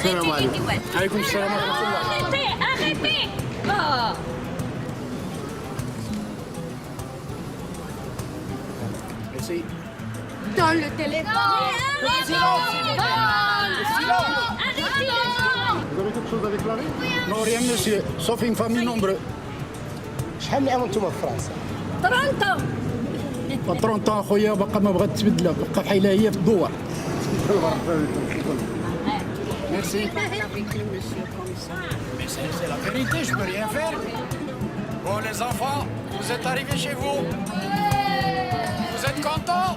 السلام عليكم. عليكم السلام ورحمة الله. Arrêtez. Merci. Dans le téléphone. Vous avez quelque chose à déclarer? Non, rien, monsieur. Sauf une famille nombreuse. شحال من عام وانتم في فرنسا؟ 30 ans. 30 ans خويا باقا ما بغات تبدل باقا بحال هي في الدوار. Merci. Mais c'est la vérité, je peux rien faire. Bon, les enfants, vous êtes arrivés chez vous. Vous êtes contents?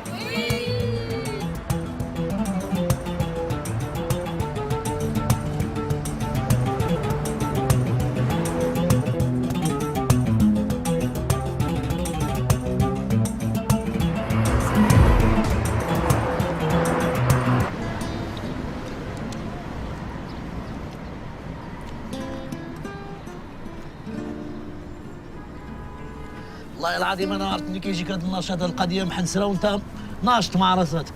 والله العظيم انا عرفت اللي كيجيك هذا النشاط هذه القضيه محنسره وانت ناشط مع راساتك.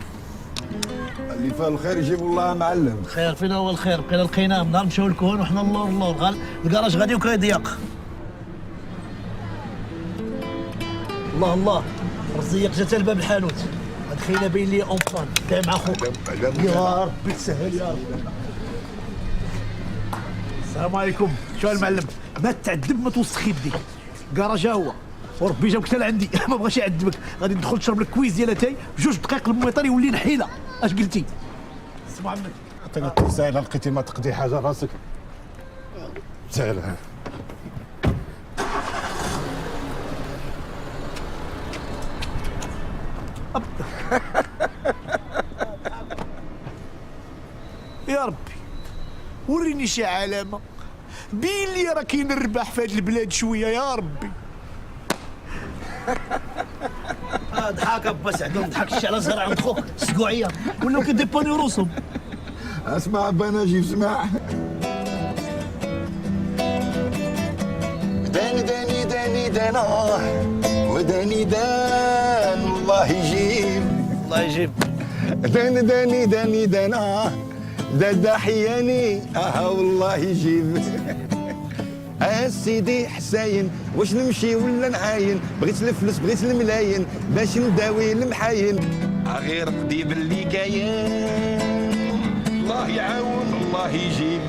اللي فيه الخير يجيب الله معلم. خير فينا هو الخير، بقينا لقيناه نهار نمشيو للكهون وحنا اللور غال الكراج غادي وكيضيق. الله رزيق جات لباب الحانوت دخينا باين لي اونطان كاين مع خوك. يا ربي تسهل يا ربي. السلام عليكم. شو المعلم؟ ما تعذب ما توسخ يدي. كراج هو وربي جاوك حتى لعندي ما بغاش يعذبك. غادي ندخل نشرب لك كويز ديال اتاي بجوج دقائق الميطار يولي نحيله. اش قلتي؟ سي محمد عطينا ساهله لقيتي ما تقضي حاجه راسك. ساهله. يا ربي وريني شي علامه بين لي راه كاين الرباح في هاد البلاد شويه يا ربي. ضحك با سعد ما تضحكش على زهر عند خوك سقوعيه ولاو كيديبونيو روسهم. اسمع با نجيب اسمع. داني دانا وداني دان الله يجيب. الله يجيب. داني دانا دادا حياني والله يجيب. سيدي حساين واش نمشي ولا نعاين؟ بغيت الفلوس بغيت الملاين باش نداوي المحاين. غير قضيب اللي كاين الله يعاون الله يجيب.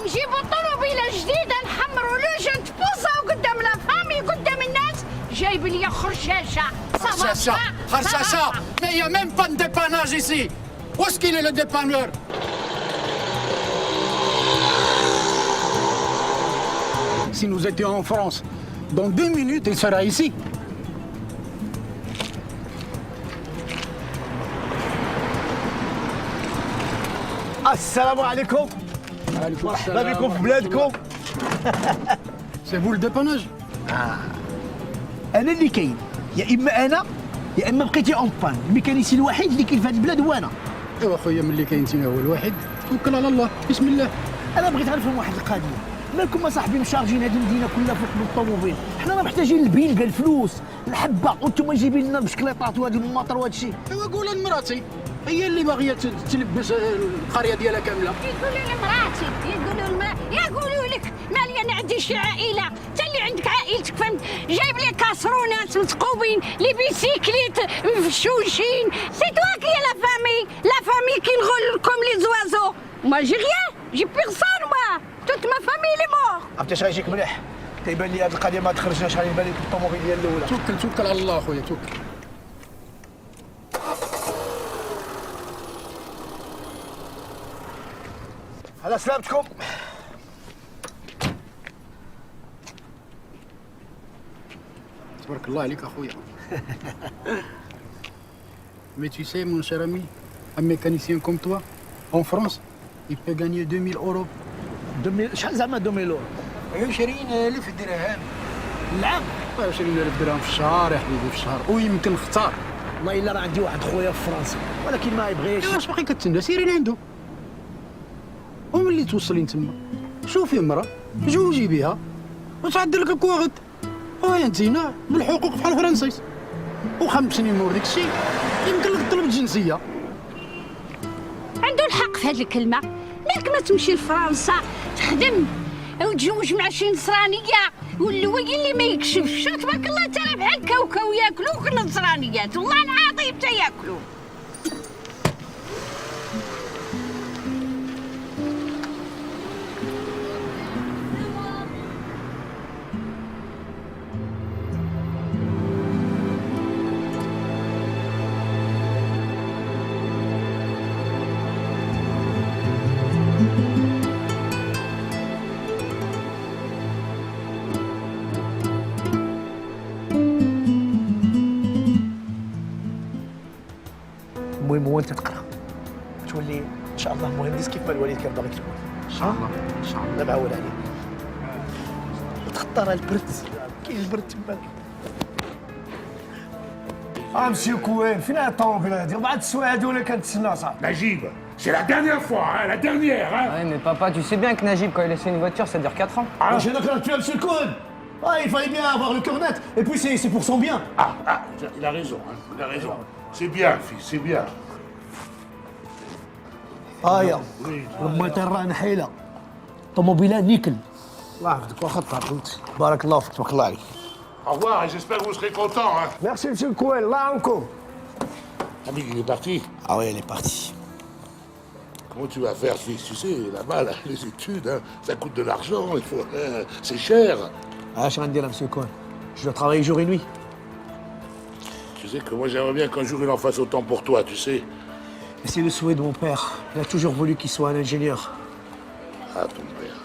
نجيبوا طوموبيله جديده نحمروا لوجن تبوصاو قدام لا فامي قدام الناس. جايب لي خرشاشه. Kharchacha, mais il n'y a même pas de dépannage ici. Où est-ce qu'il est le dépanneur? Si nous étions en France, dans 2 minutes, il sera ici. السلام عليكم. مرحبا بكم في بلادكم. C'est vous le dépannage? انا اللي كاين يا اما انا يا اما بقيتي اون بان. الميكانيسي الوحيد اللي كاين في هذه البلاد هو انا. ايوا خويا ملي كاين انت هو الواحد توكل على الله بسم الله. انا بغيت نفهم واحد القضيه. مالكم اصاحبي مشارجين هذه المدينه كلها فوق بالطوموبيل؟ حنا راه محتاجين البيلقه الفلوس الحبه وانتم جايبين لنا بشكليطات وهذه المطر وهذا الشيء. ايوا قول لمراتي هي اللي باغيه تلبس القريه ديالها كامله. يقولوا لمراتي يقولوا لك مالي انا عندي شي عائله. انت اللي عندك عائلتك فهمت. جايب لي كاسرونات مثقوبين لي بيسيكليت مفشوشين. سي توا كي لا فامي كي نغول لكم لي زوازو. ما جي غيان جي بيرسون ما توت ما فامي لي مور. عرفتي اش غيجيك مليح؟ تيبان لي هذه القضيه ما تخرجناش على بالي الطوموبيل ديال الاولى. توكل على الله خويا توكل. على سلامتكم. تبارك الله عليك اخويا. Mais tu sais mon cher ami, un mécanicien comme toi en France, il peut gagner 2000 euros. 2000 شحال زعما 2000 اورو؟ 20,000 درهم العام. 20,000 درهم في الشهر يا حبيبي في الشهر ويمكن اختار. والله الا راه عندي واحد خويا في فرنسا ولكن ما يبغيش. واش باقي كتسنى سيري لعندو. وملي توصلي تما شوفي مرا جوجي بها وتعدل لك كوا غد. وهي انتينا بالحقوق بحال الفرنسيس و5 سنين مور ديك الشيء يمكن لك تطلب الجنسيه. عنده الحق في هذه الكلمه. مالك ما تمشي لفرنسا تخدم وتزوج مع شي نصرانيه واللوي اللي ما يكشفش. تبارك الله ترى بحال كاوكاو ياكلوك النصرانيات، والله العظيم تا ياكلوك. المهم هو انت تقرا تولي ان شاء الله مهندس كيف ما الوالد كان باغي تكون. ان شاء الله ان شاء الله. انا معول عليك. تخطر البرد، كاين البرد تما. مسيو كوين فين هاد الطوموبيل هادي؟ 4 السوايع هادو اللي كنتسنى صاحبي. Najib, c'est la dernière fois, hein, la dernière. Hein. Ouais, mais papa, tu sais bien que Najib, quand il essaie une voiture, ça dure 4 ans. J'ai d'accord avec toi, monsieur Cohen. Ah, il fallait bien avoir le cœur net. Et puis c'est pour son bien. Il a raison, hein, il a raison. C'est bien, fils, c'est bien. يا لما ترى نحيله طوموبيله نيكل. الله يحفظك واخا طاقلت. بارك الله فيك، تبارك الله عليك. Au revoir et j'espère que vous serez contents. Hein. Merci monsieur Cohen, là encore. Ami, il est parti. Ah oui, elle est partie. Comment tu vas faire, fils? Tu sais, là-bas, là, les études, hein, ça coûte de l'argent, il faut, c'est cher. Ah, je rien de dire là, monsieur Cohen. Je dois travailler jour et nuit. Tu sais que moi, j'aimerais bien qu'un jour, il en fasse autant pour toi, tu sais. Et c'est le souhait de mon père. Il a toujours voulu qu'il soit un ingénieur. Ah, ton père.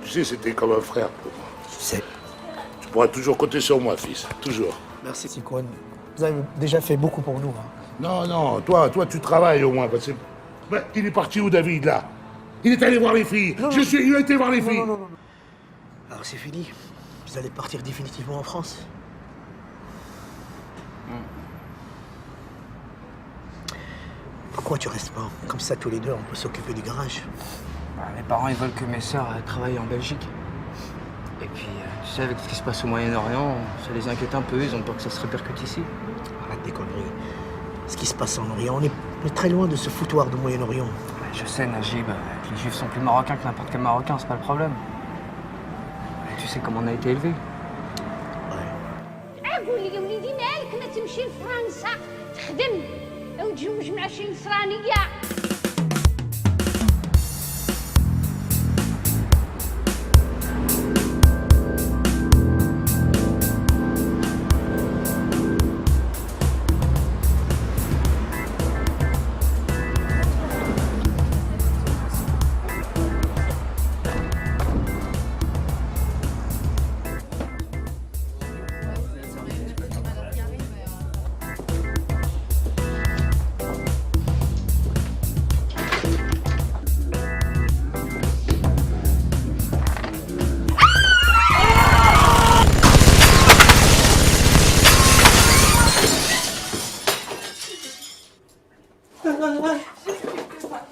Tu sais, c'était comme un frère pour moi. Je sais. Tu pourras toujours compter sur moi, fils, toujours. Merci, monsieur Cohen. Vous avez déjà fait beaucoup pour nous. Hein. Non, non, toi, tu travailles au moins, parce que... Ben, il est parti où, David, là? Il est allé voir les filles. Il a été voir les filles. Non. Alors c'est fini. Vous allez partir définitivement en France. Pourquoi tu restes pas? Comme ça, tous les deux, on peut s'occuper du garage. Bah, mes parents, ils veulent que mes sœurs travaillent en Belgique. Et puis, tu sais, avec ce qui se passe au Moyen-Orient, ça les inquiète un peu, ils ont peur que ça se répercute ici. Arrête des conneries. Ce qui se passe en Orient, on est très loin de ce foutoir du Moyen-Orient. Ouais, je sais, Najib, les Juifs sont plus marocains que n'importe quel Marocain, c'est pas le problème. Et tu sais comment on a été élevés. قول لي يا وليدي مالك ما تمشي لفرنسا تخدم وتزوج مع شي نصرانيه.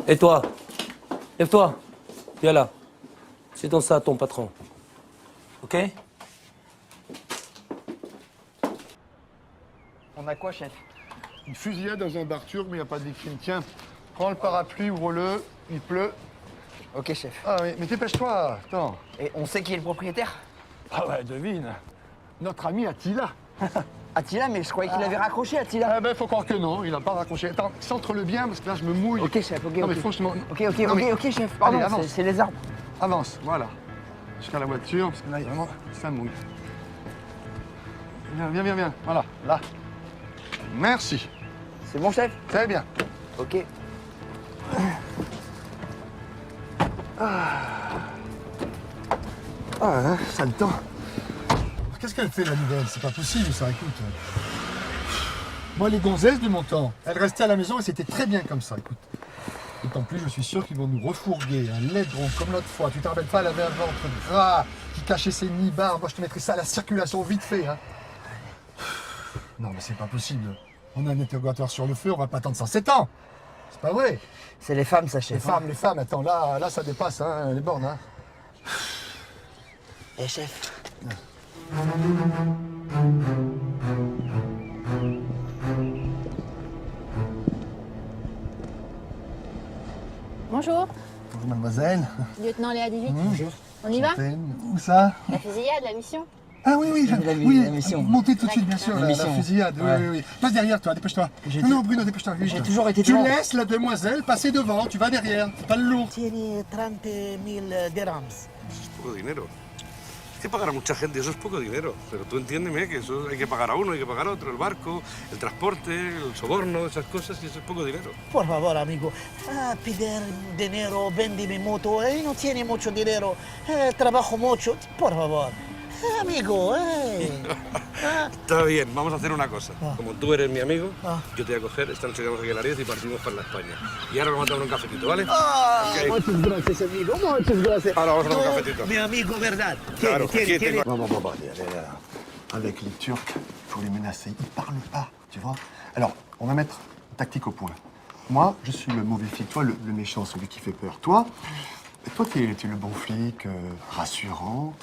Et toi, lève-toi, viens là. C'est dans ça ton patron. Ok? On a quoi, chef? Une fusillade dans un bar turc, mais il n'y a pas de victime. Tiens, prends le parapluie, ouvre-le, il pleut. Ok, chef. Ah oui, mais dépêche-toi, attends. Et on sait qui est le propriétaire? Ah ouais, devine. Notre ami Attila. Attila, mais je croyais qu'il avait raccroché, Attila. Ah ben, faut croire que non, il n'a pas raccroché. Attends, centre-le bien, parce que là, je me mouille. Ok, chef, ok, Non, ok. mais franchement... Ok, chef. Pardon, Allez, avance. c'est les arbres. Avance, voilà. Jusqu'à la voiture, parce que là, vraiment, ça mouille. Viens. Voilà, là. Merci. C'est bon, chef? Très bien. Ok. Ah, ça le temps. Qu'est-ce qu'elle fait, la nouvelle? C'est pas possible, ça, écoute. Moi, les gonzesses de mon temps, elles restaient à la maison et c'était très bien comme ça, écoute. Et en plus, je suis sûr qu'ils vont nous refourguer un laidron comme l'autre fois. Tu te rappelles pas, elle avait un ventre gras qui cachait ses nibards. Moi, je te mettrais ça à la circulation vite fait, hein. Non, mais c'est pas possible. On a un interrogatoire sur le feu, on va pas attendre 107 ans. C'est pas vrai. C'est les femmes, ça, chef. Les femmes, attends, là, ça dépasse, hein, les bornes, hein. Eh, chef. bonjour. Bonjour mademoiselle. Lieutenant Léa 18. Bonjour. On y va? Où ça? La fusillade, la mission. Ah oui, oui, la mission. Montez tout de suite, bien sûr, la fusillade. Ouais. Oui, oui, oui. Passe derrière, toi, dépêche-toi. Non, Bruno, dépêche-toi. J'ai toujours été Tu devant. laisses la demoiselle passer devant, tu vas derrière. C'est pas le lourd. Tiene 30.000 dirhams. Es poco dinero. Hay que pagar a mucha gente, eso es poco dinero. Pero tú entiéndeme que eso hay que pagar a uno, hay que pagar a otro, el barco, el transporte, el soborno, esas cosas, y eso es poco dinero. Por favor, amigo, pedir dinero, vende mi moto, no tiene mucho dinero, trabajo mucho, por favor. Amigo, Está bien, vamos a hacer una cosa. Como tú eres mi amigo, yo te voy a coger, esta noche quedamos aquí en la 10 y partimos para la España. Y ahora vamos a tomar un cafetito, ¿vale? Ok. Muchas gracias, amigo, muchas gracias. Ahora vamos a tomar un cafetito. Mi amigo, ¿verdad? Claro, aquí tengo. Bon, allez, avec les Turcs, il faut les menacer. Ils parlent pas, tu vois. Alors, on va mettre une tactique au point. Moi, je suis le mauvais flic, toi, le méchant, celui qui fait peur. Toi, t'es le bon flic, rassurant,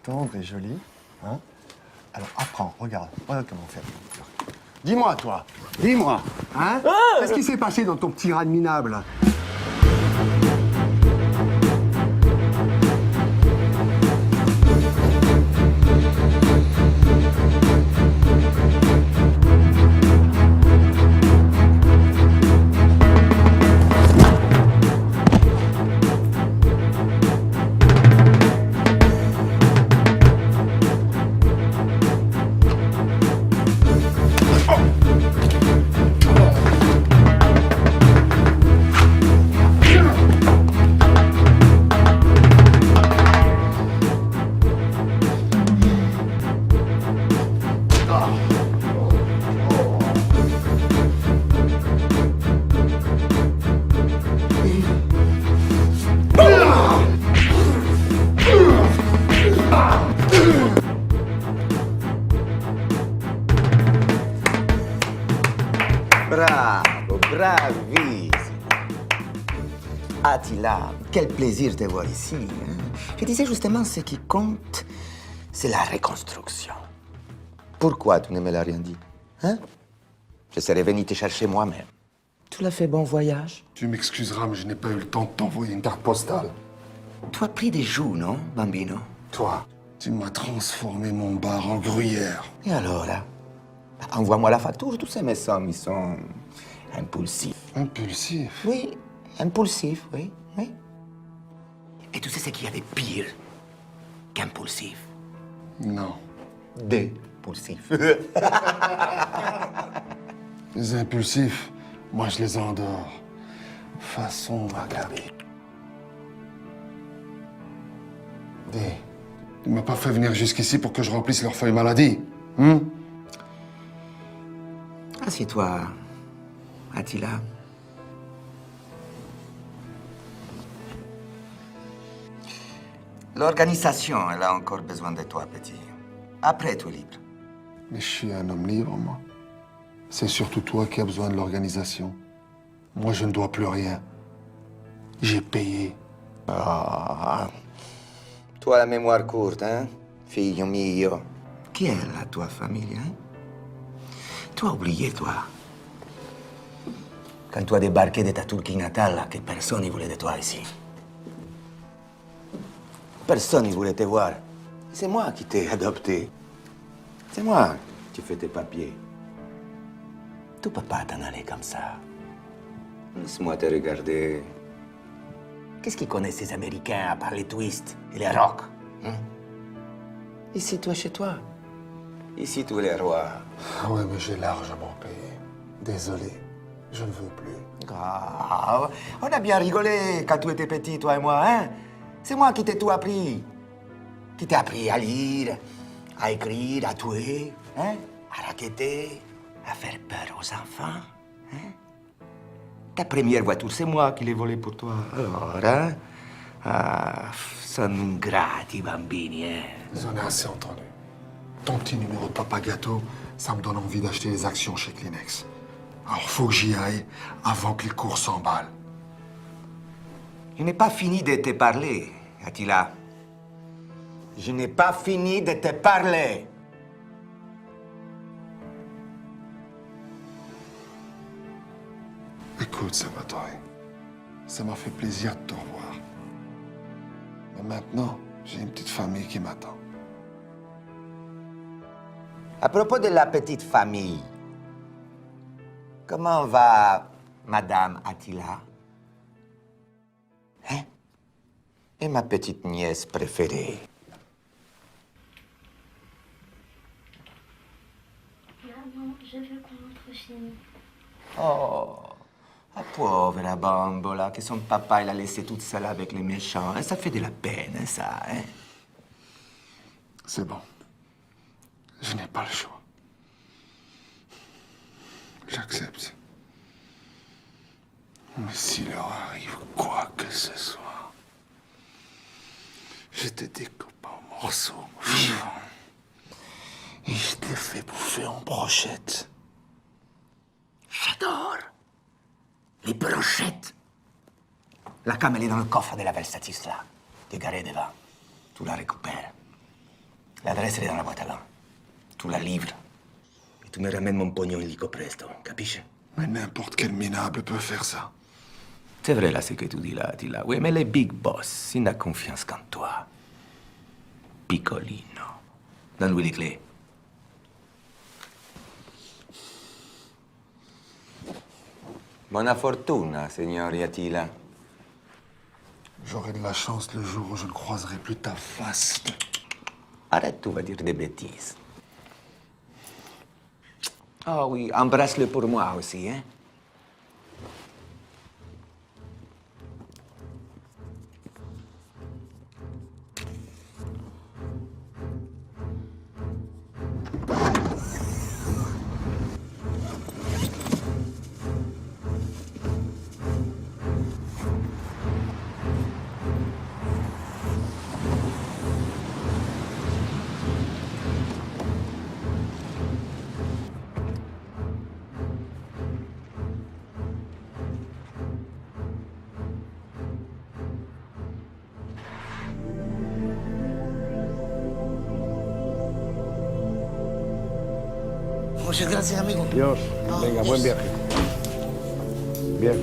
tendre et joli. Hein? Alors, apprends, regarde comment faire. Dis-moi, toi, dis-moi, hein? Qu'est-ce qui s'est passé dans ton petit rad minable? Bravo, bravissimo. Attila, quel plaisir de te voir ici. Hein? Je disais justement, ce qui compte, c'est la reconstruction. Pourquoi tu ne me l'as rien dit? Hein? Je serais venu te chercher moi-même. Tu l'as fait bon voyage? Tu m'excuseras, mais je n'ai pas eu le temps de t'envoyer une carte postale. Tu as pris des joues, non, bambino? Toi, tu m'as transformé mon bar en gruyère. Et alors, là? Envoie-moi la facture, tous ces mes sommes, ils sont impulsifs. Impulsifs? Oui, impulsifs, oui, oui. Et tu sais ce qu'il y a de pire qu'impulsif? Non. Dépulsif. Les impulsifs, moi je les endors. Façon Maccabi. Tu m'as pas fait venir jusqu'ici pour que je remplisse leur feuille maladie, hein? Assieds-toi, Attila. L'organisation, elle a encore besoin de toi, petit. Après, tu es libre. Mais je suis un homme libre, moi. C'est surtout toi qui as besoin de l'organisation. Moi, je ne dois plus rien. J'ai payé. Ah, toi, la mémoire courte, hein, figlio mio. Qui est la tua famille, hein? Tu as oublié, toi. Quand tu as débarqué de ta Turquie natale, que personne ne voulait de toi ici. Personne ne voulait te voir. C'est moi qui t'ai adopté. C'est moi qui fais tes papiers. Tu peux pas t'en aller comme ça. Laisse-moi te regarder. Qu'est-ce qu'ils connaissent ces Américains à part les twists et les rock, hein? Ici, toi, chez toi. Ici, tu es le roi. Ah ouais, mais j'ai largement payé. Désolé, je ne veux plus. Ah, on a bien rigolé quand tu étais petit, toi et moi, hein? C'est moi qui t'ai tout appris. Qui t'ai appris à lire, à écrire, à tuer, hein? À raqueter, à faire peur aux enfants, hein? Ta première voiture, c'est moi qui l'ai volée pour toi. Alors, hein? Ah, sono ingrati, bambini, hein? J'en ai assez entendu. Ton petit numéro de papa gâteau, ça me donne envie d'acheter des actions chez Kleenex. Alors, faut que j'y aille avant que les cours s'emballent. Je n'ai pas fini de te parler, Attila. Je n'ai pas fini de te parler. Écoute, Salvatore, Ça m'a fait plaisir de te revoir. Mais maintenant, j'ai une petite famille qui m'attend. À propos de la petite famille, comment va Madame Attila? Hein? Et ma petite nièce préférée? Maman, je veux qu'on rentre chez nous. Oh, la pauvre bambola, que son papa l'a laissée toute seule avec les méchants. Ça fait de la peine, ça, hein? C'est bon. Je n'ai pas le choix. J'accepte. Mais s'il leur arrive quoi que ce soit, je te découpe en morceaux, vivant. Et je te fais bouffer en brochettes. J'adore les brochettes. La cam, elle est dans le coffre de la Versatis, là, dégarée devant. Tu la récupères. L'adresse, elle est dans la boîte à gants. Tu la livres. Et tu me ramènes mon pognon illico presto, capisci? Mais n'importe quel minable peut faire ça. C'est vrai, là, ce que tu dis là, Attila. Oui, mais le big boss, il n'a confiance qu'en toi. Piccolino. Donne-lui les clés. Buona fortuna, signori Attila. J'aurai de la chance le jour où je ne croiserai plus ta face. Arrête, tu vas dire des bêtises. Ah oui, embrasse-le pour moi aussi, hein? Muchas gracias, amigo. Dios. Venga, buen viaje. Bien.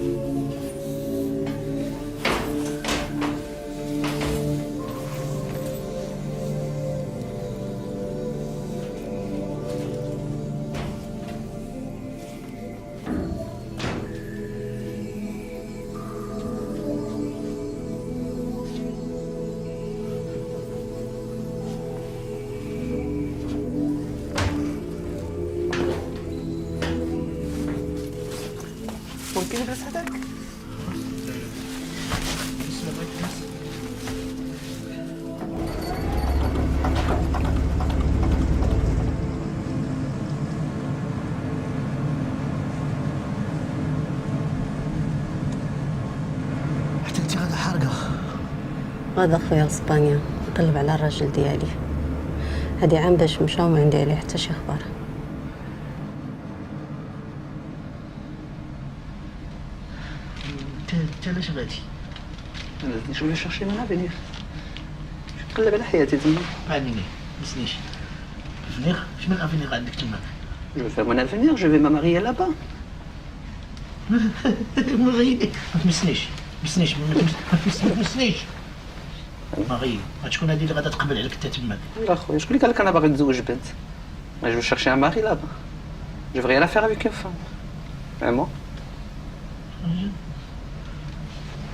ممكن نبرس هذاك؟ حتى انت غادا حارقه. غادا خويا لاسبانيا نقلب على الراجل ديالي. هادي عام باش مشى وما عندي عليه حتى شي خبر. انت علاش غادي؟ انا جو لي شيرشي من افينير نقلب على حياتي تما. فهميني ما تسنيش. افنيغ شمن افنيغ عندك تما؟ جو في مون افينير جو في ما ماريي لابا. مغيي ما تمسنيش ما تمسنيش مغيي غتكون هذه اللي غادا تقبل عليك انت تماك. لا خويا شكون اللي قال لك انا باغي نتزوج بنت؟ ما جو شيرشي ان ماري لابا. جو في rien à faire avec une femme. Vraiment.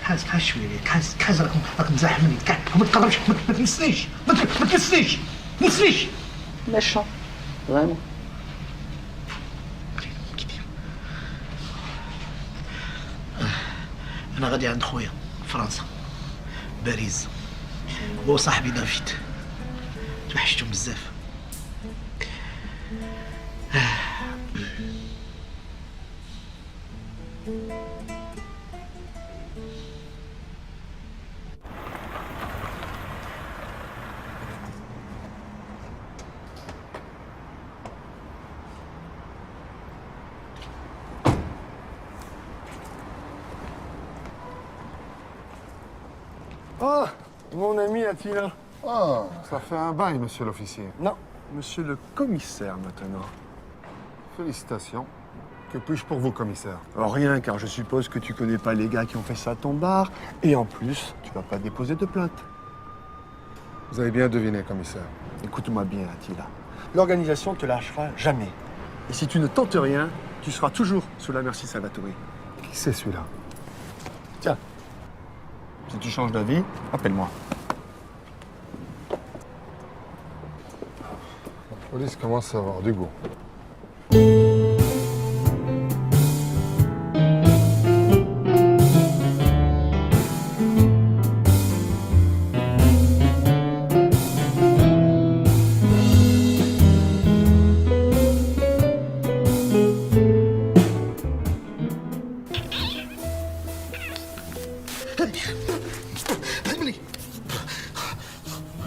حاس شويه حاس راك مزاح مني كاع ما تقربش ما تمسنيش ما تمسنيش méchant vraiment. انا غادي عند خويا فرنسا باريس هو صاحبي دافيد توحشتو بزاف. Oh, mon ami Attila. Oh, ça fait un bail, monsieur l'officier. Non, monsieur le commissaire maintenant. Félicitations. Que puis-je pour vous, commissaire? Rien, car je suppose que tu connais pas les gars qui ont fait ça à ton bar. Et en plus, tu vas pas déposer de plainte. Vous avez bien deviné, commissaire. Écoute-moi bien, Attila. L'organisation te lâchera jamais. Et si tu ne tentes rien, tu seras toujours sous la merci Salvatore. Qui c'est celui-là? Tiens, si tu changes d'avis, appelle-moi. La police commence à avoir du goût.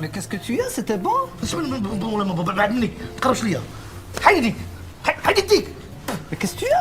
Mais qu'est-ce que tu as? C'était bon? Mais qu'est-ce que tu as?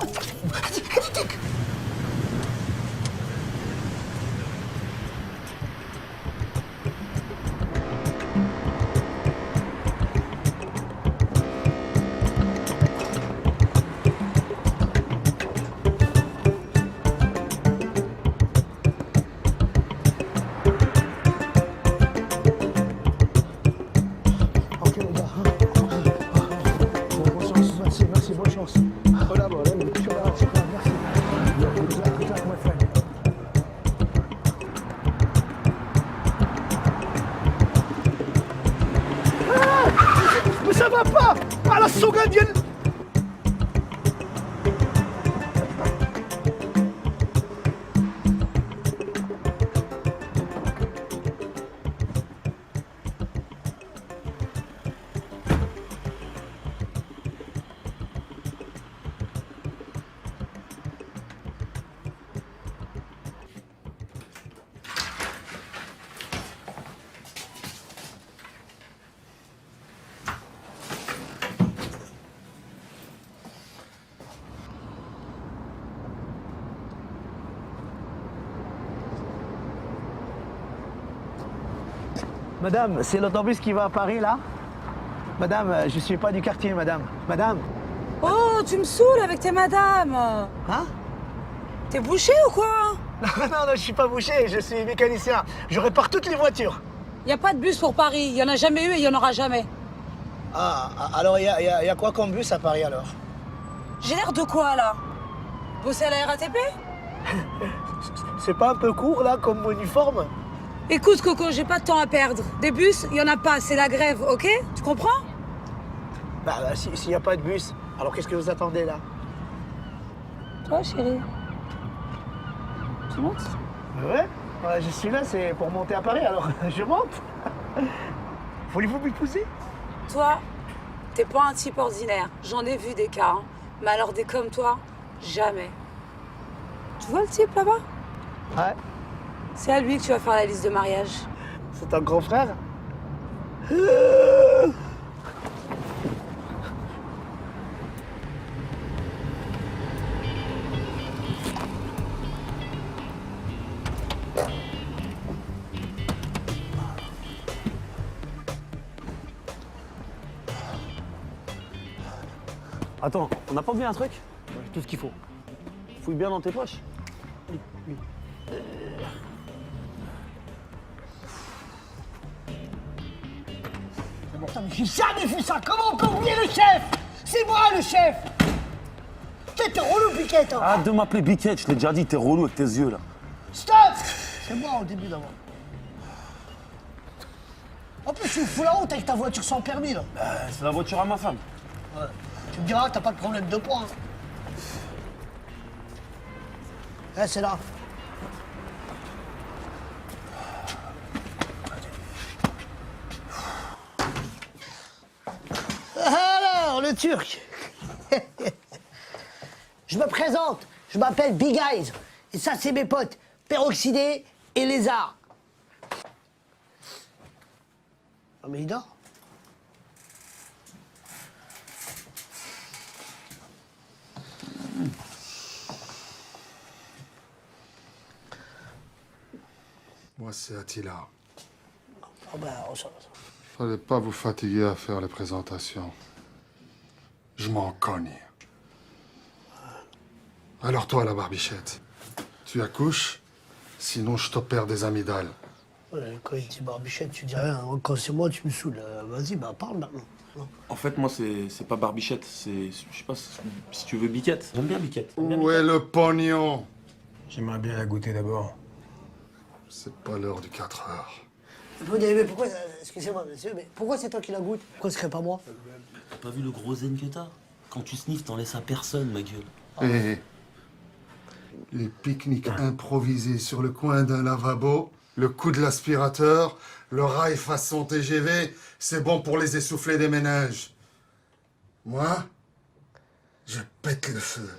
Merci, bonne chance. Mais ça va pas! À la Saugandienne! Madame, c'est l'autobus qui va à Paris, là? Madame, je suis pas du quartier, madame. Madame? Oh, tu me saoules avec tes madames. Hein? T'es bouché ou quoi? Non, je suis pas bouché, je suis mécanicien. Je répare toutes les voitures. Y a pas de bus pour Paris. Il y en a jamais eu et il y en aura jamais. Ah, alors y a quoi comme bus à Paris, alors? J'ai l'air de quoi, là? Bosser à la RATP? C'est pas un peu court, là, comme uniforme? Écoute, Coco, j'ai pas de temps à perdre. Des bus, il y en a pas, c'est la grève, ok? Tu comprends? Bah, s'il n'y a pas de bus, alors qu'est-ce que vous attendez, là? Toi, chérie? Tu montes? Ouais, je suis là, c'est pour monter à Paris, alors je monte. Voulez-vous m'épouser? Toi, t'es pas un type ordinaire. J'en ai vu des cas, hein. Mais alors des comme toi, jamais. Tu vois le type là-bas? Ouais. C'est à lui que tu vas faire la liste de mariage. C'est un grand frère? Attends, on n'a pas oublié un truc? Tout ce qu'il faut. Fouille bien dans tes poches. Putain, mais j'ai jamais vu ça! Comment on peut oublier le chef? C'est moi le chef! T'es relou, Biquette! Arrête de m'appeler Biquette, je t'ai déjà dit, t'es relou avec tes yeux là. Stop! C'est moi au début d'abord. En plus, tu me fous la honte avec ta voiture sans permis là. C'est la voiture à ma femme. Ouais. Tu me diras, t'as pas de problème de poids. Eh, c'est là. Alors, le Turc. Je me présente, je m'appelle Big Eyes. Et ça, c'est mes potes, Peroxydé et Lézard. Ah, mais il dort. Moi, c'est Attila. Oh ben, on s'en va. Fallait pas vous fatiguer à faire les présentations. Je m'en cogne. Alors toi, la barbichette, tu accouches, sinon je t'opère des amygdales. Ouais, quand il dit barbichette, tu dis rien. Quand c'est moi, tu me saoules. Vas-y, bah parle maintenant. En fait, moi, c'est pas barbichette, c'est... Je sais pas si tu veux biquette. J'aime bien biquette. Où est le pognon? J'aimerais bien la goûter d'abord. C'est pas l'heure du 4 heures. Mais pourquoi, excusez-moi monsieur, mais pourquoi c'est toi qui la goûte? Pourquoi ce serait pas moi? T'as pas vu le gros zen que t'as? Quand tu sniffes, t'en laisses à personne, ma gueule. Eh, les pique-niques improvisés sur le coin d'un lavabo, le coup de l'aspirateur, le rail façon TGV, c'est bon pour les essoufflés des ménages. Moi, je pète le feu.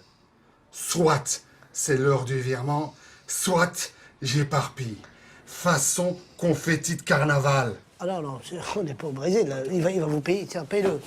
Soit c'est l'heure du virement, soit j'éparpille. Façon confetti de carnaval. Ah non, non, on n'est pas au Brésil, là. Il va vous payer, tiens, paye-le.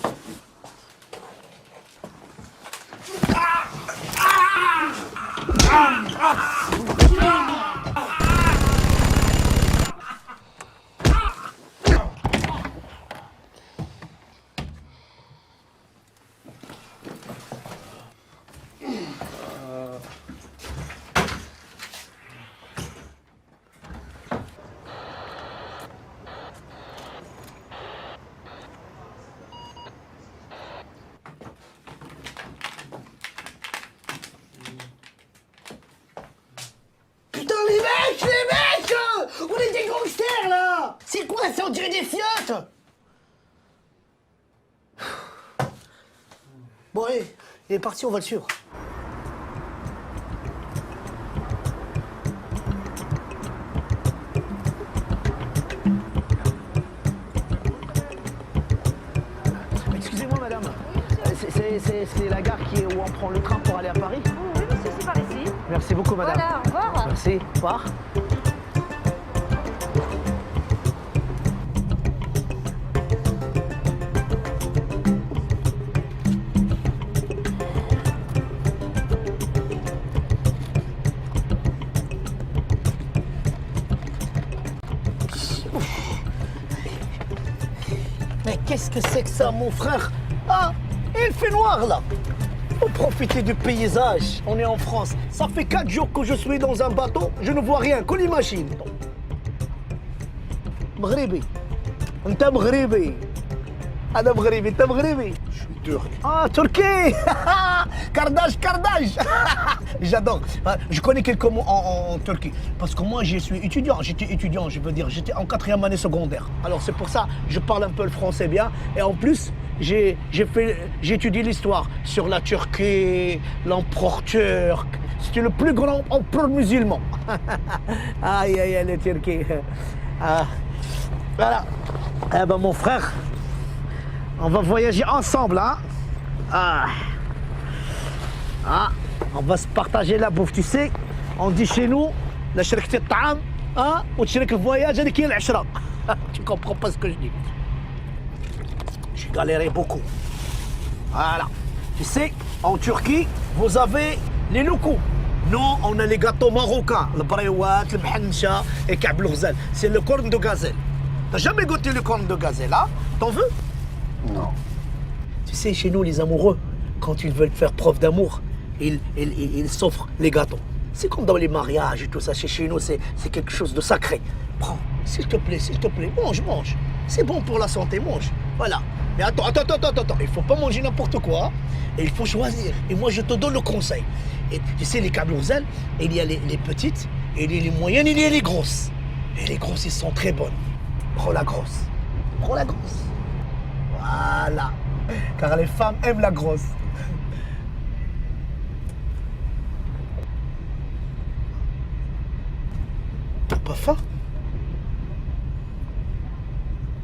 On est des gangsters, là! C'est quoi ça? On dirait des fiottes! Bon, allez, il est parti, on va le suivre. Excusez-moi, madame. C'est la gare qui est où on prend le train pour aller à Paris? Oui, monsieur, c'est par ici. Merci beaucoup, madame. Voilà, au revoir. Merci, au revoir. Mais qu'est-ce que c'est que ça, mon frère? Ah, il fait noir, là. Faut profiter du paysage. On est en France. Ça fait 4 jours que je suis dans un bateau. Je ne vois rien que l'imagine. Maghribi. انت مغربي. انا مغربي انت مغربي. Je suis turc. Ah, Turquie. Kardage. J'adore. Je connais quelques mots en Turquie. Parce que moi, je suis étudiant. J'étais étudiant, je veux dire. J'étais en 4e année secondaire. Alors, c'est pour ça je parle un peu le français bien. Et en plus, j'ai étudié l'histoire sur la Turquie, l'empereur turc. C'était le plus grand empereur musulman. Aïe, aïe, aïe, les Turcs. Ah. Voilà. Eh ben, mon frère, on va voyager ensemble, hein. On va se partager la bouffe, tu sais. On dit chez nous, la شركة الطعام, hein, وتشارك الvoyage هذيك هي العشرة. Tu comprends pas ce que je dis. J'ai galéré beaucoup. Voilà. Tu sais, en Turquie, vous avez les locaux. Nous, on a les gâteaux marocains, le brewat, le mhancha et ka'b al-ghzal. C'est le corne de gazelle. T'as jamais goûté le corne de gazelle, hein? T'en veux? Non. Tu sais, chez nous, les amoureux, quand ils veulent faire preuve d'amour, ils s'offrent les gâteaux. C'est comme dans les mariages et tout ça. Chez nous, c'est quelque chose de sacré. Prends, s'il te plaît, mange. C'est bon pour la santé, mange. Voilà. Mais attends. Il faut pas manger n'importe quoi. Et il faut choisir. Et moi, je te donne le conseil. Et tu sais, les ka'b al-ghzal, il y a les petites, il y a les moyennes, il y a les grosses. Et les grosses, elles sont très bonnes. Prends la grosse. Voilà. Car les femmes aiment la grosse. T'as pas faim?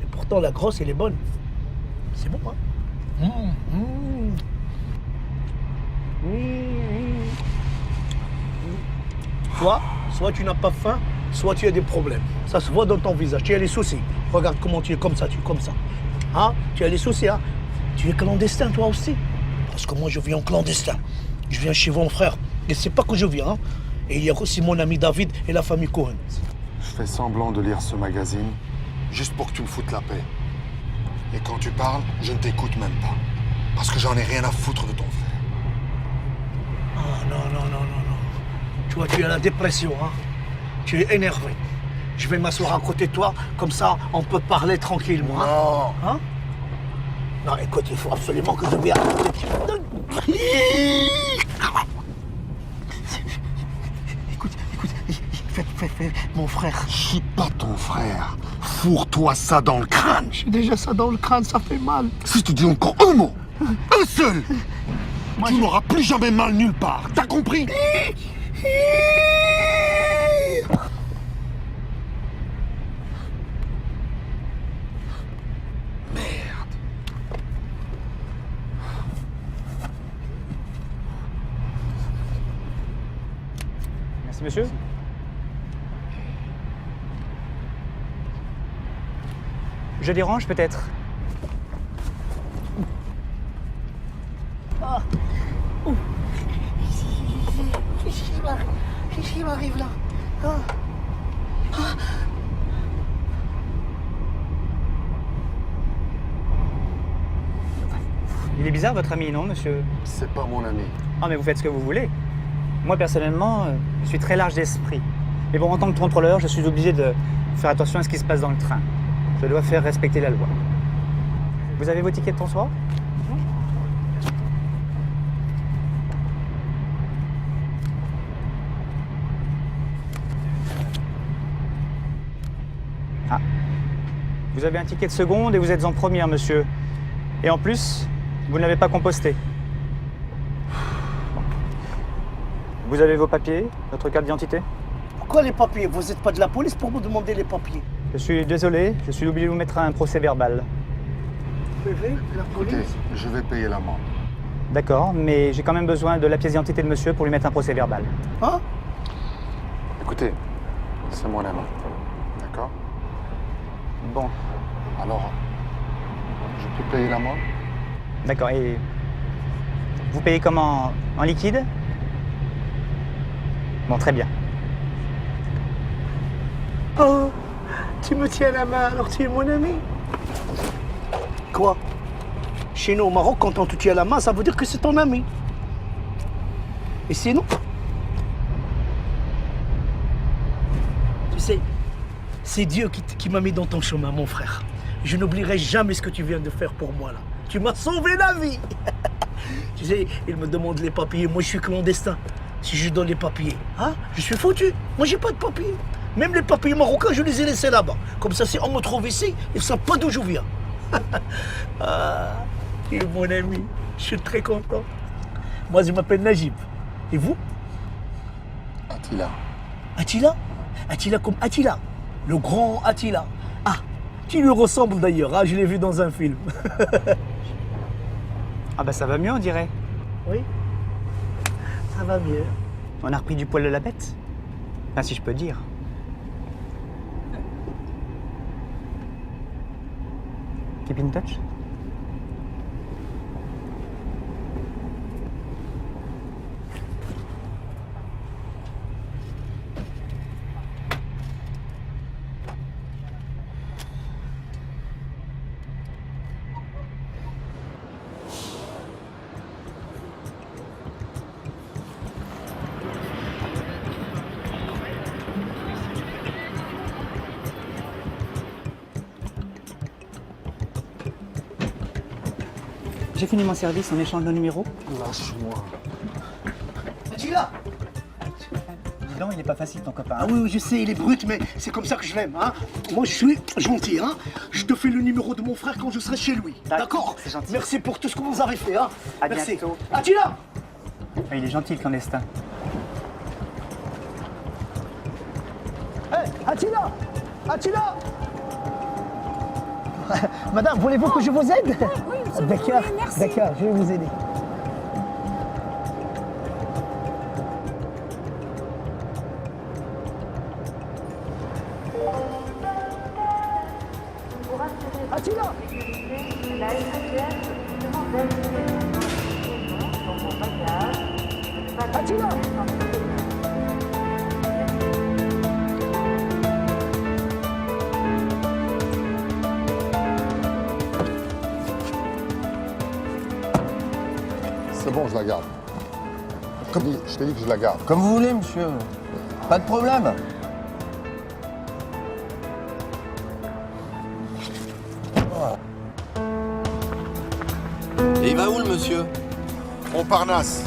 Et pourtant, la grosse, elle est bonne. C'est bon, hein? Soit tu n'as pas faim, soit tu as des problèmes. Ça se voit dans ton visage. Tu as les soucis. Regarde comment tu es comme ça, Hein? Tu as les soucis, hein? Tu es clandestin, toi aussi. Parce que moi, je viens en clandestin. Je viens chez mon frère. Et c'est pas que je viens, hein? Et il y a aussi mon ami David et la famille Cohen. Je fais semblant de lire ce magazine, juste pour que tu me foutes la paix. Et quand tu parles, je ne t'écoute même pas. Parce que j'en ai rien à foutre de ton frère. Oh non. Tu vois, tu as la dépression, hein. Tu es énervé. Je vais m'asseoir à côté de toi, comme ça, on peut parler tranquillement. Non. Hein? Non, écoute, il faut absolument que je vienne à côté de toi. Écoute, fais, mon frère. Je suis pas ton frère. Fourre-toi ça dans le crâne. J'ai déjà ça dans le crâne, ça fait mal. Si tu dis encore un mot, un seul, tu n'auras plus jamais mal nulle part. T'as compris? Merci monsieur. Je dérange peut-être? Ah. Ouh. Qu'est-ce qui m'arrive là? Ah. Ah. Il est bizarre votre ami, non monsieur? C'est pas mon ami. Ah mais vous faites ce que vous voulez. Moi personnellement, je suis très large d'esprit. Mais bon, en tant que contrôleur, je suis obligé de faire attention à ce qui se passe dans le train. Je dois faire respecter la loi. Vous avez vos tickets de transport? Ah. Vous avez un ticket de seconde et vous êtes en première, monsieur. Et en plus, vous ne l'avez pas composté. Vous avez vos papiers, votre carte d'identité? Pourquoi les papiers? Vous n'êtes pas de la police pour me demander les papiers? Je suis désolé, je suis obligé de vous mettre un procès verbal. La police? Écoutez, je vais payer l'amende. D'accord, mais j'ai quand même besoin de la pièce d'identité de monsieur pour lui mettre un procès verbal. Hein? Écoutez, c'est mon ami. D'accord? Bon. Alors, je peux payer l'amende? D'accord, et vous payez comment? En liquide? Bon, très bien. Oh, tu me tiens la main alors tu es mon ami. Quoi? Chez nous au Maroc, quand on te tient la main, ça veut dire que c'est ton ami. Et sinon? Tu sais, c'est Dieu qui m'a mis dans ton chemin, mon frère. Je n'oublierai jamais ce que tu viens de faire pour moi là. Tu m'as sauvé la vie. Tu sais, il me demande les papiers. Moi, je suis clandestin. Si je donne les papiers, hein, je suis foutu. Moi, j'ai pas de papiers. Même les papiers marocains, je les ai laissés là-bas. Comme ça, si on me trouve ici, ils ne savent pas d'où je viens. Ah, tu es mon ami. Je suis très content. Moi, je m'appelle Najib. Et vous? Attila. Attila? Attila comme Attila. Le grand Attila. Ah, tu lui ressembles d'ailleurs. Ah, je l'ai vu dans un film. Ah bah ça va mieux, on dirait. Oui, ça va mieux. On a repris du poil de la bête? Enfin, si je peux dire. Keep in touch? J'ai fini mon service, on échange nos numéros. Lâche-moi. Attila! Dis donc, il est pas facile ton copain. Ah oui, je sais, il est brut, mais c'est comme ça que je l'aime. Hein. Moi, je suis gentil. Hein. Je te fais le numéro de mon frère quand je serai chez lui. D'accord? C'est gentil. Merci pour tout ce que vous avez fait. Hein. À Merci. bientôt. Attila! Ah, il est gentil, le clandestin. Hé, Attila! Attila! Madame, voulez-vous que je vous aide? Oui, d'accord, merci. d'accord, je vais vous aider. Attila! Attila! C'est bon, je la garde. Je t'ai dit que je la garde. Comme vous voulez, monsieur. Pas de problème. Et il va où, le monsieur? Montparnasse.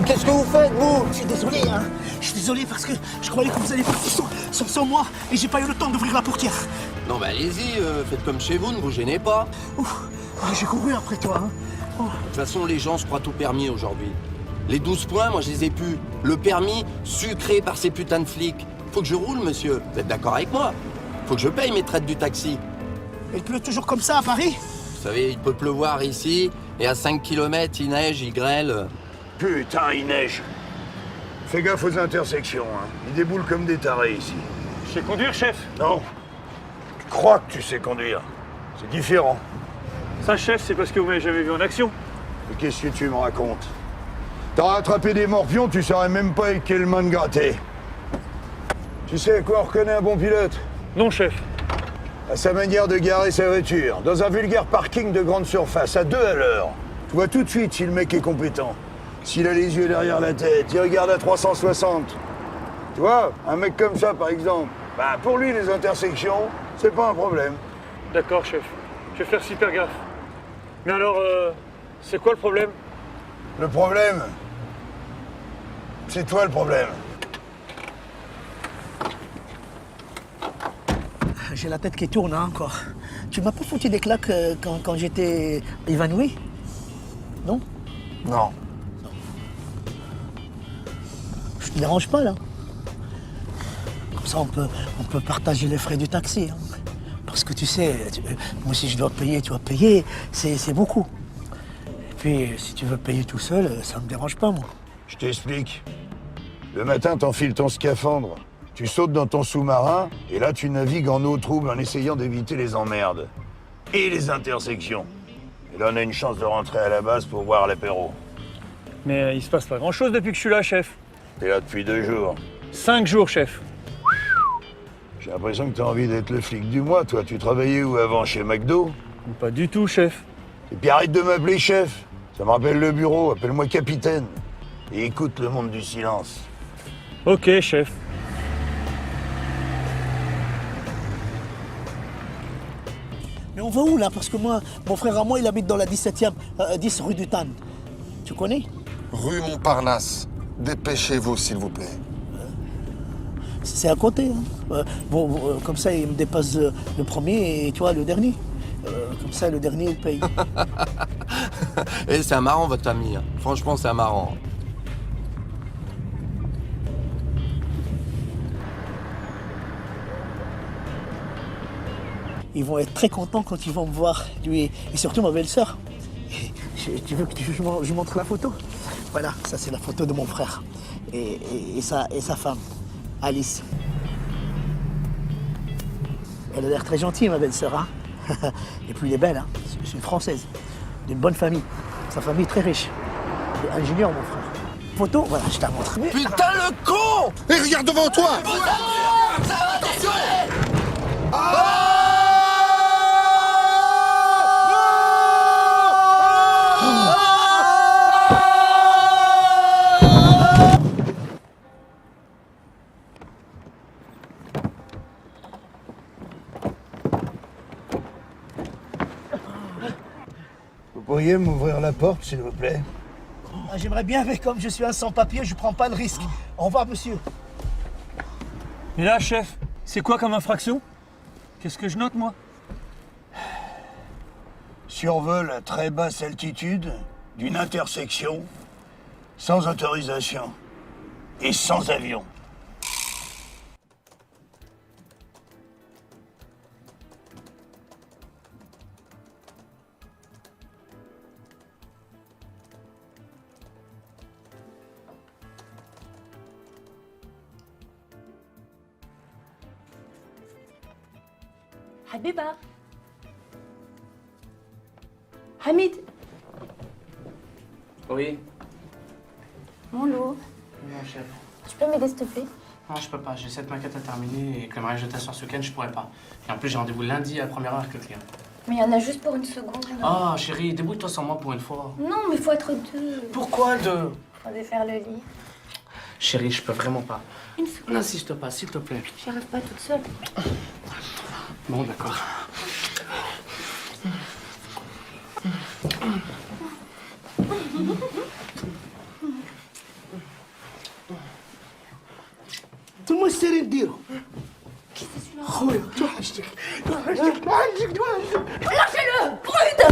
Qu'est-ce que vous faites, vous? Je suis désolé, hein. Je suis désolé parce que je croyais que vous allez partir sans moi et j'ai pas eu le temps d'ouvrir la portière. Non, bah allez-y, faites comme chez vous, ne vous gênez pas. J'ai couru après toi, hein. De toute façon, les gens se croient tout permis aujourd'hui. Les 12 points, moi, je les ai plus. Le permis, sucré par ces putains de flics. Faut que je roule, monsieur. Vous êtes d'accord avec moi? Faut que je paye mes traites du taxi. Il pleut toujours comme ça à Paris? Vous savez, il peut pleuvoir ici, et à 5 km, il neige, il grêle. Putain, il neige. Fais gaffe aux intersections, hein. Ils déboulent comme des tarés ici. Je sais conduire, chef? Non. Tu crois que tu sais conduire. C'est différent. Ça, chef, c'est parce que vous m'avez jamais vu en action. Mais qu'est-ce que tu me racontes? T'as attrapé des morpions, tu saurais même pas avec quelle main te gratter. Tu sais à quoi on reconnaît un bon pilote? Non, chef. À sa manière de garer sa voiture, dans un vulgaire parking de grande surface, à 2 à l'heure. Tu vois tout de suite si le mec est compétent. S'il a les yeux derrière la tête, il regarde à 360. Tu vois, un mec comme ça, par exemple, bah pour lui, les intersections, c'est pas un problème. D'accord, chef. Je vais faire super gaffe. Mais alors, c'est quoi le problème? Le problème, c'est toi le problème. J'ai la tête qui tourne, hein, encore. Tu m'as pas foutu des claques quand j'étais évanoui? Non? Non. Je te dérange pas, là? Comme ça, on peut partager les frais du taxi, hein. Parce que tu sais, moi, si je dois payer, tu vas payer, c'est beaucoup. Et puis, si tu veux payer tout seul, ça me dérange pas, moi. Je t'explique. Le matin, t'enfiles ton scaphandre, tu sautes dans ton sous-marin, et là, tu navigues en eau trouble en essayant d'éviter les emmerdes. Et les intersections. Et là, on a une chance de rentrer à la base pour boire l'apéro. Mais il se passe pas grand-chose depuis que je suis là, chef. T'es là depuis 2 jours. 5 jours, chef. J'ai l'impression que t'as envie d'être le flic du mois, toi. Tu travaillais où avant, chez McDo? Pas du tout, chef. Et puis arrête de m'appeler chef. Ça me rappelle le bureau, appelle-moi capitaine. Et écoute le monde du silence. Ok, chef. Mais on va où, là? Parce que moi, mon frère à moi, il habite dans la 17e, 10 rue du Tann. Tu connais? Rue Montparnasse. Dépêchez-vous, s'il vous plaît. C'est à côté, hein. Comme ça, il me dépasse le premier et toi, le dernier. Comme ça, le dernier, il paye. Et c'est marrant, votre ami. Hein. Franchement, c'est marrant. Ils vont être très contents quand ils vont me voir, lui et surtout ma belle-sœur. Tu veux que je montre la photo? Voilà, ça c'est la photo de mon frère et sa femme, Alice. Elle a l'air très gentille, ma belle-sœur, hein. Et puis elle est belle, hein. C'est une Française, d'une bonne famille. Sa famille est très riche. Il est ingénieur, mon frère. Photo, voilà, je te la montre. Putain, le con! Et regarde devant toi! Attention! Vous pourriez m'ouvrir la porte, s'il vous plaît? J'aimerais bien, mais comme je suis un sans-papier, je prends pas le risque. Au revoir, monsieur. Et là, chef, c'est quoi comme infraction? Qu'est-ce que je note, moi? Survol à très basse altitude d'une intersection, sans autorisation et sans avion. Habiba. Hamid. Oui. Mon loup. Non, chef. Tu peux m'aider, s'il te plaît? Non, je peux pas. J'ai 7 maquettes à terminer et que le mariage de ta soeur ce week-end, je pourrais pas. Et en plus, j'ai rendez-vous lundi à la première heure avec le client. Mais il y en a juste pour une seconde. Ah, chérie, débrouille-toi sans moi pour une fois. Non, mais il faut être deux. Pourquoi deux? pour défaire le lit. Chérie, je peux vraiment pas. Une seconde. N'insiste pas, s'il te plaît. J'y arrive pas toute seule. Bon, d'accord. ثم السير نديرو خويا توحشتك Lâchez-le, prude.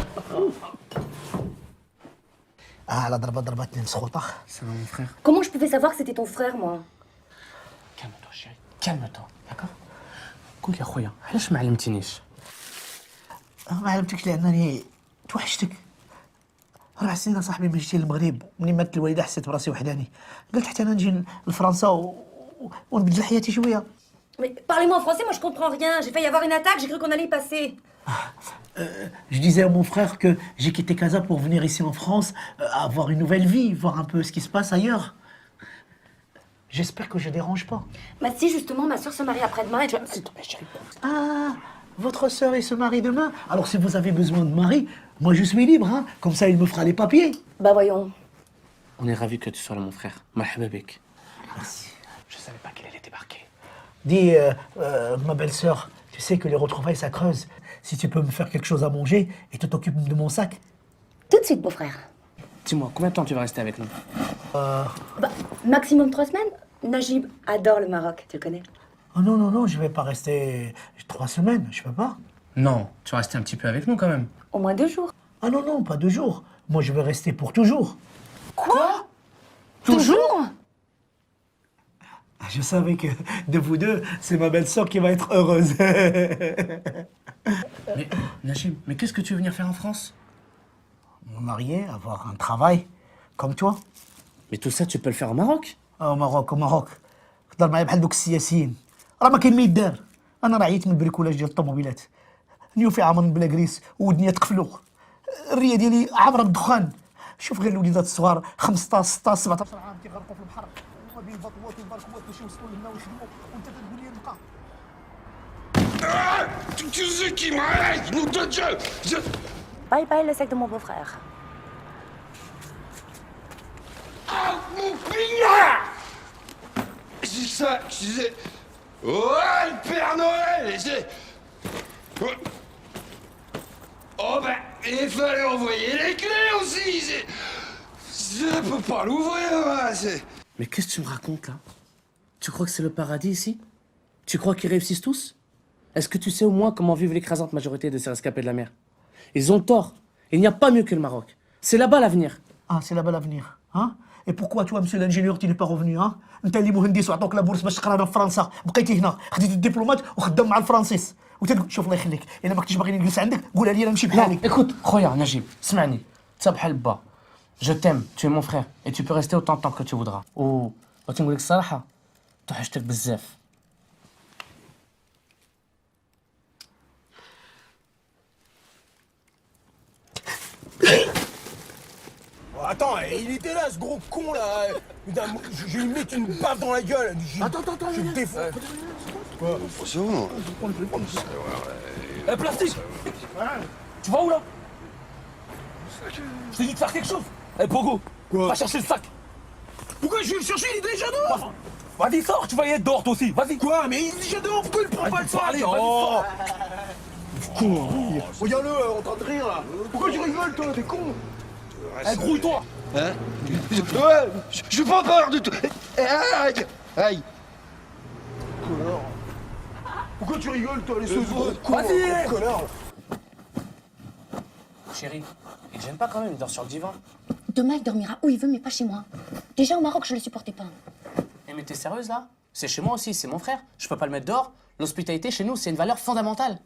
على ضربتني مسخوطه. C'est mon frère. Comment je pouvais savoir que c'était ton frère, moi? Calme-toi, chérie. Calme-toi, d'accord. قول لي يا خويا علاش ما علمتينيش؟ ما علمتكش لانني توحشتك. 4 سنين صاحبي من جيت للمغرب، منين ماتت الوالده حسيت براسي وحداني، قلت حتى انا نجي لفرنسا ونبدل حياتي شويه. Mais parlez-moi en français, moi je comprends rien. J'ai failli avoir une attaque, j'ai cru qu'on allait y passer. Je disais à mon frère que j'ai quitté Casa pour venir ici en France, avoir une nouvelle vie, voir un peu ce qui se passe ailleurs. J'espère que je dérange pas. Bah si, justement, ma soeur se marie après-demain et je... Ah, votre sœur elle se marie demain. Alors si vous avez besoin de mari, moi je suis libre, hein. Comme ça il me fera les papiers. Bah voyons. On est ravis que tu sois là, mon frère. Marhaba bik. Merci. Je savais pas qu'il allait débarquer. Dis, ma belle-sœur, tu sais que les retrouvailles ça creuse. Si tu peux me faire quelque chose à manger et tu t'occupes de mon sac. Tout de suite, beau-frère. Dis-moi, combien de temps tu vas rester avec nous? Bah, maximum 3 semaines. Najib adore le Maroc, tu le connais? Oh non, non, non, je vais pas rester 3 semaines, je peux pas. Non, tu vas rester un petit peu avec nous quand même. Au moins 2 jours. Ah non, non, pas 2 jours. Moi je vais rester pour toujours. Quoi? Toujours? Je savais que de vous deux, c'est ma belle-sœur qui va être heureuse. Mais Najib, mais qu'est-ce que tu veux venir faire en France? Me marier, avoir un travail, comme toi. Mais tout ça, tu peux le faire au Maroc? Au Maroc, au Maroc. تهضر معايا بحال دوك السياسيين. راه ما كاين ما يدار. انا راه عييت من البريكولاج ديال الطوموبيلات. نيوفي عامر بلا كريس ودنيا تقفلو. الريه ديالي عامره بالدخان. شوف غير الوليدات الصغار 15 16 17 عام كيغرقوا في البحر وما بين البطوات والبركوات باش يوصلوا لهنا ويخدموا وانت تقول لي نبقى. Tu sais qui m'arrête, nom de Dieu! Bye bye, le sac de mon beau-frère. Ah, mon pignard! C'est ça, je disais. Ouais, le Père Noël! Oh ben, il fallait envoyer les clés aussi! Je peux pas l'ouvrir, c'est... Mais qu'est-ce que tu me racontes là? Tu crois que c'est le paradis ici? Tu crois qu'ils réussissent tous? Est-ce que tu sais au moins comment vivent l'écrasante majorité de ces rescapés de la mer? Ils ont tort. Il n'y a pas mieux que le Maroc. C'est là-bas l'avenir. Ah, c'est là-bas l'avenir, hein? Et pourquoi toi, monsieur l'ingénieur, tu n'es pas revenu, hein? انت اللي مهندس وعطوك لابورس باش تقرا هنا في فرنسا، بقيتي هنا، خديتي الدبلومات وخدام مع الفرنسيس، وتقول شوف الله يخليك، الا ما كنتيش باغي نجلس عندك قولها لي انا نمشي بحالي. Écoute, خويا Najib, اسمعني. تسا بحال با. Je t'aime, tu es mon frère et tu peux rester autant de temps que tu voudras. بغيت نقول لك الصراحة توحشتك بزاف. Attends, il était là, ce gros con là. Putain, je vais lui mettre une baffe dans la gueule. Attends, je le défonce. Quoi? C'est bon. Plastique. Tu vas où là? Je t'ai dit de faire quelque chose. Pogo, va chercher le sac. Pourquoi je vais le chercher? Il est déjà dehors. Vas-y, sors, tu vas y être dehors toi aussi. Vas-y. Quoi? Mais il est déjà dehors, pourquoi il prend pas le sac? Allez, vas-y, sors. Con. Regarde-le en train de rire là. Pourquoi tu rigoles toi? T'es con. Grouille-toi. Hein? Ouais, je veux pas peur de tout. Aïe! Aïe! Connard. Pourquoi tu rigoles toi, les sauces? Vas-y! Connard. Chérie, il te gêne pas quand même, il dort sur le divan. Demain, il dormira où il veut, mais pas chez moi. Déjà au Maroc, je le supportais pas. Eh mais t'es sérieuse là? C'est chez moi aussi, c'est mon frère. Je peux pas le mettre dehors. L'hospitalité chez nous, c'est une valeur fondamentale.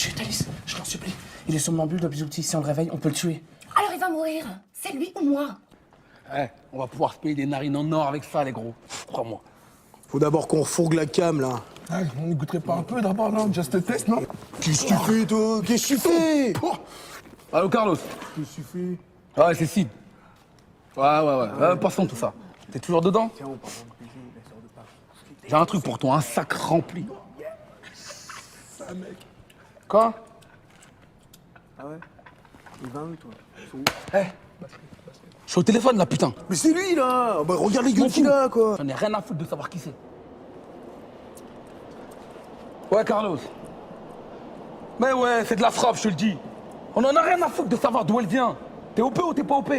Chut, Alice, je t'en supplie. Il est somnambule de bisoutis. Si on le réveille, on peut le tuer. Alors il va mourir. C'est lui ou moi? Ouais, on va pouvoir se payer des narines en or avec ça, les gros. Crois-moi. Faut d'abord qu'on refourgue la cam, là. Ah, on n'écouterait pas un peu d'abord, non? Just a test, non? Qu'est-ce que tu fais, toi? Qu'est-ce que tu fais? Allô, Carlos? Qu'est-ce que tu fais? Ouais, c'est Sid. Ouais, passons tout ça. T'es toujours dedans? J'ai un truc pour toi, un sac rempli. Ça, mec. Quoi? Ah ouais? Il va où, toi? Je suis au téléphone là, putain. Mais c'est lui, là! Bah, regarde les gueules qu'il a, quoi! J'en ai rien à foutre de savoir qui c'est. Ouais, Carlos. Mais ouais, c'est de la frappe, je te le dis. On en a rien à foutre de savoir d'où elle vient. T'es OP ou t'es pas OP?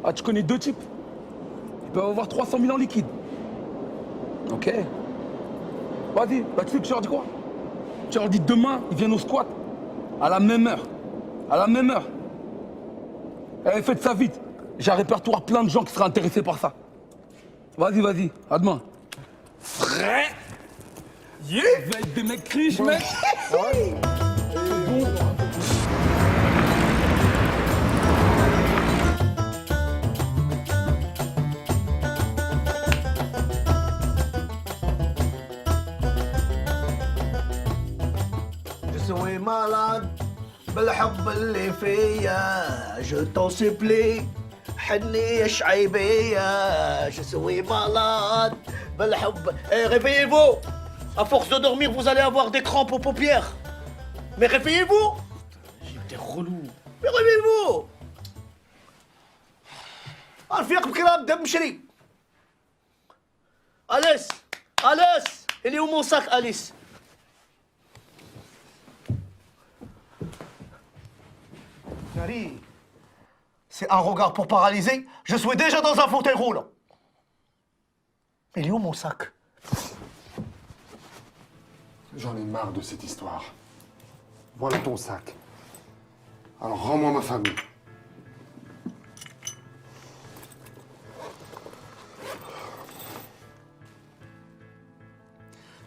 Ah, tu connais deux types. Ils peuvent avoir 300 000 en liquide. Ok. Vas-y, bah tu sais que tu leur dis quoi? Tu leur dis demain, ils viennent au squat. À la même heure. À la même heure. Eh, faites ça vite. J'ai un répertoire plein de gens qui seraient intéressés par ça. Vas-y, vas-y. À demain. Frère. Yeah. Vous êtes des mecs riches, mec. Je suis malade بالحب اللي فيا je t'en supplie حني شعيبية je suis malade بالحب réveillez-vous à force de dormir vous allez avoir des crampes aux paupières mais réveillez-vous T'es relou. mais réveillez-vous الفيق بكلام دم مشري أليس اللي هو مون ساك أليس Nari, c'est un regard pour paralyser. Je suis déjà dans un fauteuil roulant. Il est où mon sac? J'en ai marre de cette histoire. Voilà ton sac. Alors rends-moi ma famille.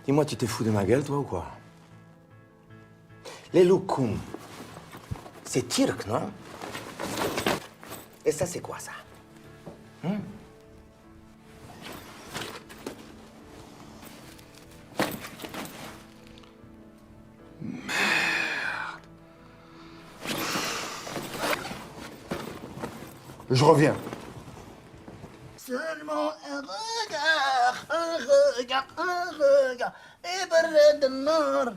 Dis-moi, tu t'es fou de ma gueule, toi, ou quoi? Les loukoum, c'est turc, non? Et ça, c'est quoi, ça? Je reviens. Seulement un regard, et برد النار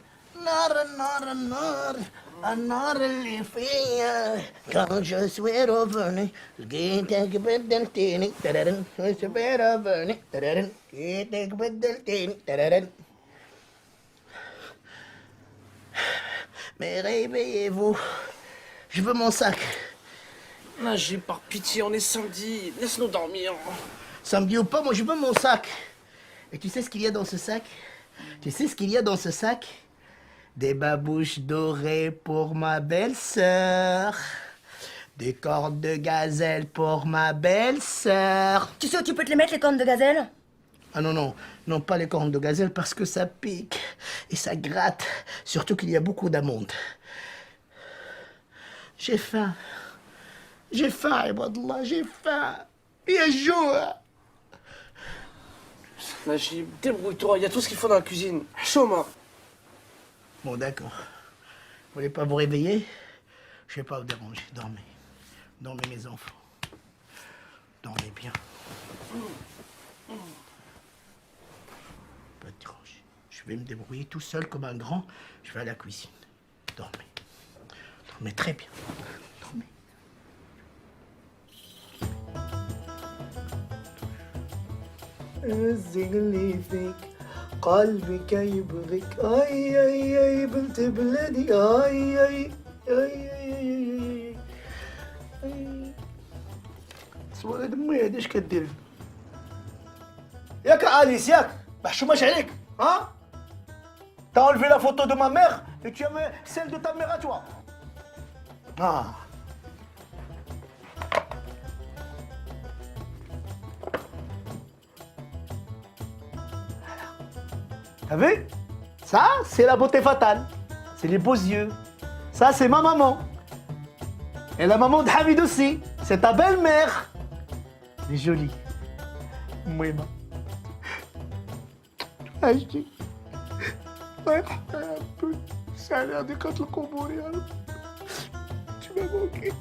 النار اللي فيا quand je suis revenu لقيتك بدلتني تررن je suis revenu تررن لقيتك بدلتني تررن mais réveillez-vous je veux mon sac. Najib, par pitié, on est samedi. Laisse-nous dormir. Samedi ou pas, moi je veux mon sac. Et tu sais ce qu'il y a dans ce sac? Tu sais ce qu'il y a dans ce sac? Des babouches dorées pour ma belle-sœur. Des cornes de gazelle pour ma belle-sœur. Tu sais où tu peux te les mettre, les cornes de gazelle? Ah non, pas les cornes de gazelle parce que ça pique et ça gratte. Surtout qu'il y a beaucoup d'amandes. J'ai faim. J'ai faim, Ibadallah, j'ai faim. Il y a jour. Najib, débrouille-toi, il y a tout ce qu'il faut dans la cuisine. Choma. Bon, d'accord. Vous voulez pas vous réveiller? Je vais pas vous déranger. Dormez. Dormez, mes enfants. Dormez bien. Pas de déranger. Je vais me débrouiller tout seul comme un grand. Je vais à la cuisine. Dormez. Dormez très bien. Dormez. اللي فيك قلبك يبغيك اي اي اي بنت بلادي اي اي اي اي اي سؤال دمي هذا اش كدير ياك اليس ياك ما حشوماش عليك ها t'as enlevé la photo de ma mère et tu as mis celle de ta mère à toi ah. T'as vu? Ça, c'est la beauté fatale. C'est les beaux yeux. Ça, c'est ma maman. Et la maman de Hamid aussi. C'est ta belle-mère. Elle est jolie. Mouima. عشتي الله يرحمها يا ربي سالي هذه كانت القبور يا رب شو ما بوكي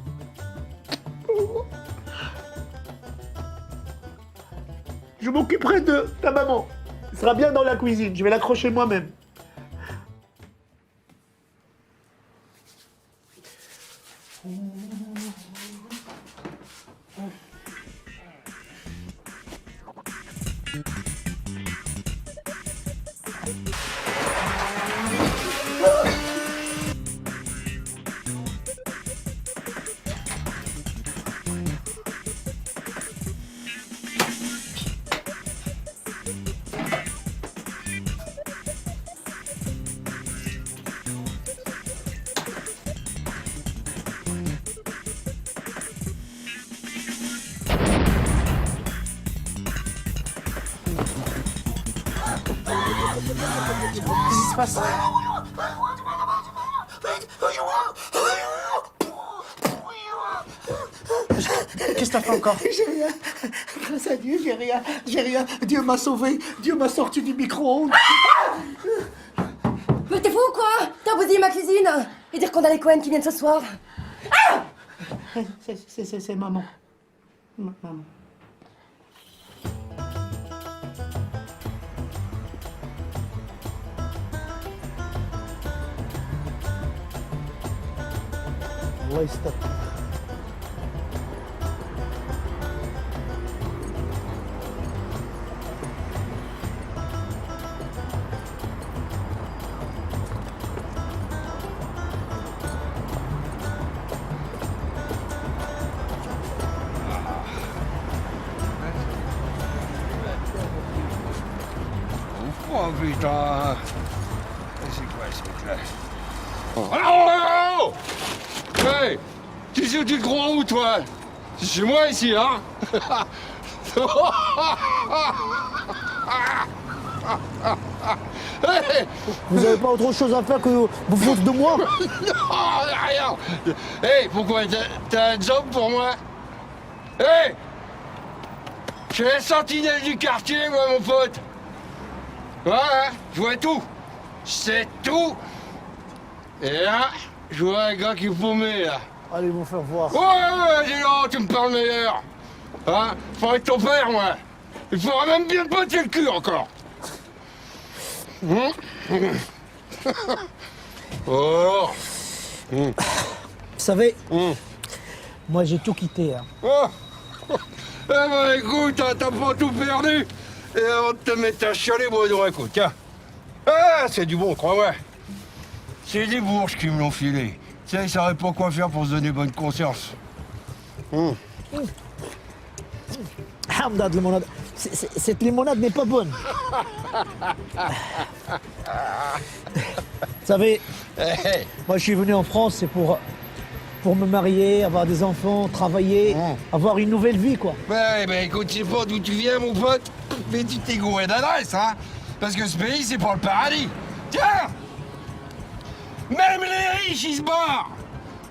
Je m'occuperai de ta maman. Elle sera bien dans la cuisine. Je vais l'accrocher moi-même. Qu'est-ce qui se passe? Qu'est-ce que t'as fait encore? J'ai rien. Grâce à Dieu, j'ai rien. J'ai rien. Dieu m'a sauvé. Dieu m'a sorti du micro-ondes. Mais t'es fou ou quoi? T'as bousillé ma cuisine. Et dire qu'on a les Cohen qui viennent ce soir. C'est maman. Maman. الله يستر. Oh putain! C'est quoi ce truc-là? Oh! Hey! Qu'est-ce que tu te crois où, toi? C'est chez moi, ici, hein? Hey! Vous avez pas autre chose à faire que vous foutre de moi? Non, rien! Hey, pourquoi? T'as un job pour moi? Hey! Je suis la sentinelle du quartier, moi, mon pote! Ouais, je vois tout! Je sais tout! Et là, je vois un gars qui est paumé, là. Allez, vous faire voir. Ouais, dis donc, tu me parles meilleur. Hein? Faudrait être ton père, moi. Il faudra même bien te botter le cul, encore. Oh. Vous savez, moi j'ai tout quitté. Hein. Oh. Eh ben écoute, hein, t'as pas tout perdu. Et avant de te mettre à chialer, bon, non, écoute, tiens. Ah, c'est du bon, crois-moi. C'est des bourges qui me l'ont filé. Tu sais, ils savaient pas quoi faire pour se donner bonne conscience. Hamdad, limonade. Cette limonade n'est pas bonne. Vous savez, moi je suis venu en France, c'est pour me marier, avoir des enfants, travailler, avoir une nouvelle vie, quoi. Ouais, ben écoute, je sais pas d'où tu viens, mon pote, mais tu t'es gouré d'adresse, hein. Parce que ce pays, c'est pas le paradis. Tiens! Même les riches, ils se barrent.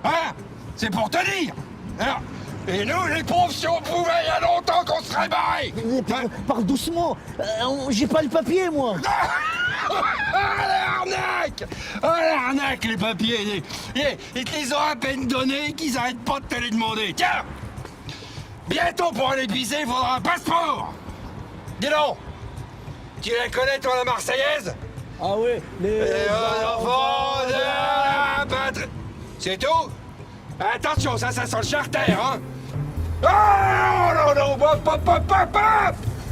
Hein? C'est pour te dire. Alors, et nous, les pauvres, si on pouvait, il y a longtemps qu'on serait barrés. Parle doucement. J'ai pas le papier, moi. Ah, l'arnaque! Ah, l'arnaque, les papiers. Ils te les ont à peine donnés qu'ils arrêtent pas de te les demander. Tiens! Bientôt, pour aller pisser, il faudra un passeport. Dis donc! Tu la connais, toi, la Marseillaise? Ah oui, les enfants de la patrie. C'est tout? Attention, ça sent le charter, hein? Oh non, hop!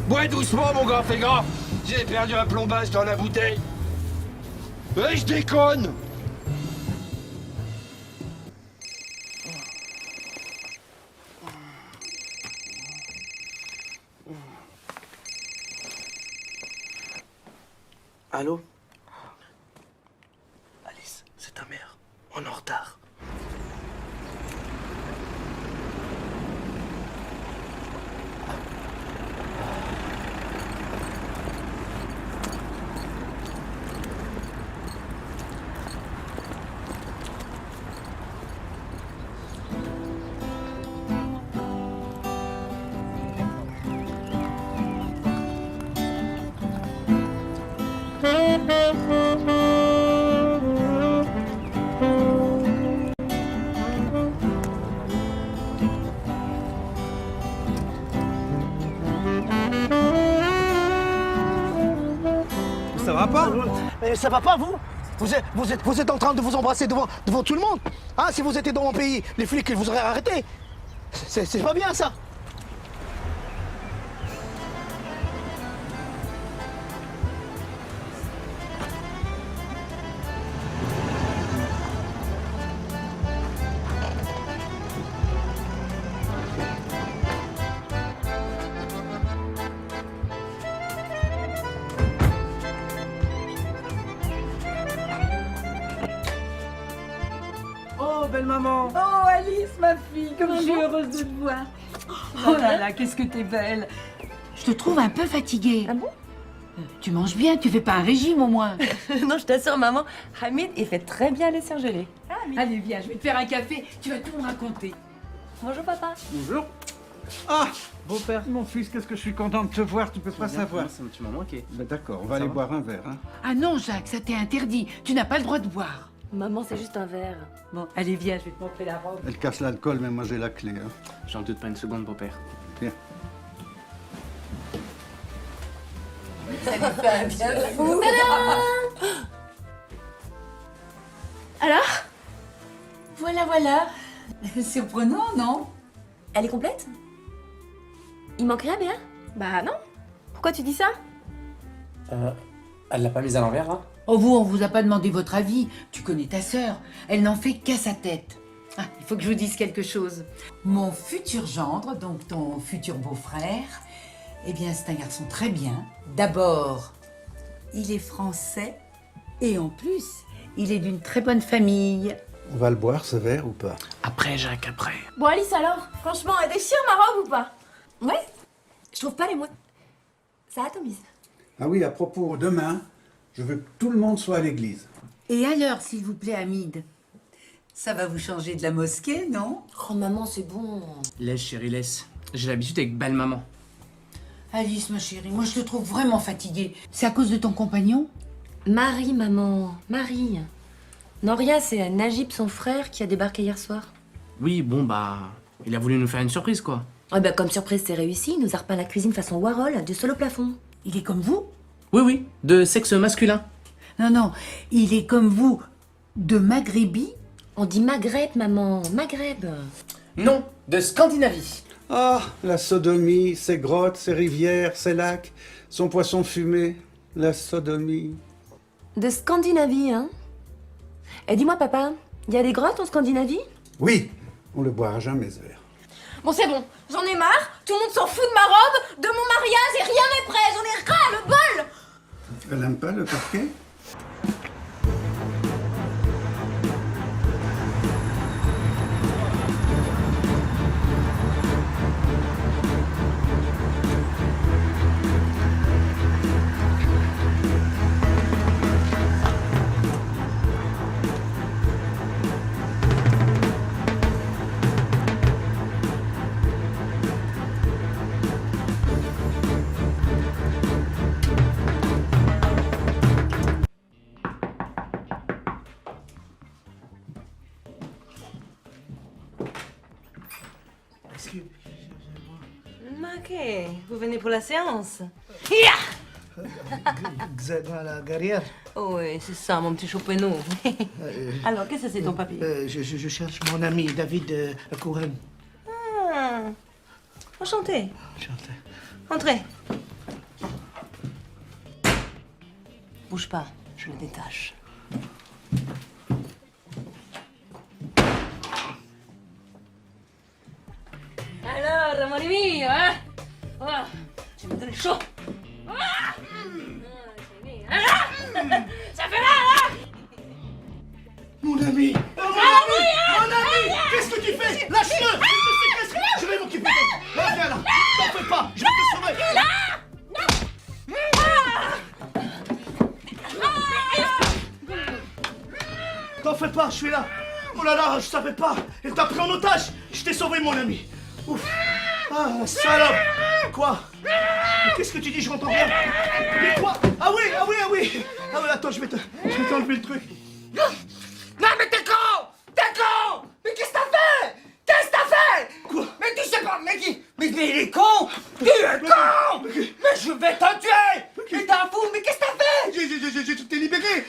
Bois doucement, mon gars, fais gaffe. J'ai perdu un plombage dans la bouteille. Ouais, je déconne. Allô? Alice, c'est ta mère. On est en retard. va pas? Mais ça va pas, vous vous êtes en train de vous embrasser devant tout le monde. Hein, si vous étiez dans mon pays, les flics ils vous auraient arrêté. C'est pas bien ça. Oh, belle maman. Oh, Alice, ma fille, comme je suis heureuse de te voir. Oh là là, qu'est-ce que t'es belle. Je te trouve un peu fatiguée. Ah bon? Tu manges bien, tu fais pas un régime au moins. Non, je t'assure, maman, Hamid, il fait très bien les surgelés. Allez, viens, je vais te faire un café, tu vas tout me raconter. Bonjour, papa. Bonjour. Ah, beau-père. Mon fils, qu'est-ce que je suis content de te voir, tu peux pas savoir. Tu m'as manqué. Ben d'accord, on va aller boire un verre. Hein. Ah non, Jacques, ça t'est interdit. Tu n'as pas le droit de boire. Maman, c'est juste un verre. Bon, allez, viens, je vais te montrer la robe. Elle casse l'alcool, mais moi j'ai la clé. Hein. J'en doute pas une seconde, beau-père. Viens. Ça lui fait un bien fou. Alors? Voilà. Surprenant, non? Elle est complète? Il manquerait bien? Bah non. Pourquoi tu dis ça? Elle l'a pas mise à l'envers, là? Oh, vous, on vous a pas demandé votre avis. Tu connais ta sœur. Elle n'en fait qu'à sa tête. Ah, il faut que je vous dise quelque chose. Mon futur gendre, donc ton futur beau-frère, eh bien, c'est un garçon très bien. D'abord, il est français et en plus, il est d'une très bonne famille. On va le boire, ce verre, ou pas? Après, Jacques, après. Bon Alice alors, franchement, elle déchire ma robe ou pas? Ouais. Je trouve pas les mots. Ça atomise. Ah oui, à propos, demain, je veux que tout le monde soit à l'église. Et alors, s'il vous plaît, Hamid, ça va vous changer de la mosquée, non? Oh maman, c'est bon. Laisse, chérie, laisse. J'ai l'habitude avec belle maman. Alice, ma chérie, moi je te trouve vraiment fatiguée. C'est à cause de ton compagnon? Marie, maman, Marie. Non, rien, c'est Najib, son frère, qui a débarqué hier soir. Oui, bon, bah... Il a voulu nous faire une surprise, quoi. Ouais, bah comme surprise, c'est réussi. Il nous a repeint la cuisine façon Warhol, du sol au plafond. Il est comme vous? Oui, de sexe masculin. Non, il est comme vous, de Maghrébi? On dit Maghreb, maman, Maghreb. Non, de Scandinavie. Ah, la sodomie, ses grottes, ses rivières, ses lacs, son poisson fumé, la sodomie. De Scandinavie, hein? Et dis-moi, papa, il y a des grottes en Scandinavie? Oui, on le boira jamais, ce verre. Bon, c'est bon, j'en ai marre. Tout le monde s'en fout de ma robe, de mon mariage et rien n'est prêt. J'en ai ras le bol. Elle aime pas le parquet? Ok, vous venez pour la séance. Dans la guerrière. Oh, oui, c'est ça, mon petit chopinot. Alors, qu'est-ce que c'est ton papier? Je cherche mon ami David Cohen. Ah, enchanté. Entrez. Bouge pas, je le détache. Alors, mon ami, hein? Oh, tu me donnes chaud. Ah, ça fait mal, hein? Mon ami! Mon ami! Qu'est-ce que tu fais? Lâche-le! Je vais m'occuper de toi! Viens là! T'en fais pas! Je vais te sauver! T'en fais pas, je suis là! Oh là là, je savais pas! Elle t'a pris en otage! Je t'ai sauvé, mon ami! Ouf! Ah, salope! Quoi? Mais qu'est-ce que tu dis? Je m'entends rien! Mais quoi? Ah oui! Ah oui, attends, je vais t'enlever le truc! Non mais t'es con! T'es con! Mais qu'est-ce que t'as fait? Qu'est-ce que t'as fait? Quoi? Mais tu sais pas, mais Mais il est con! Tu es con! Mais je vais te tuer! Mais t'es un fou, mais qu'est-ce que t'as fait? Je t'ai libéré!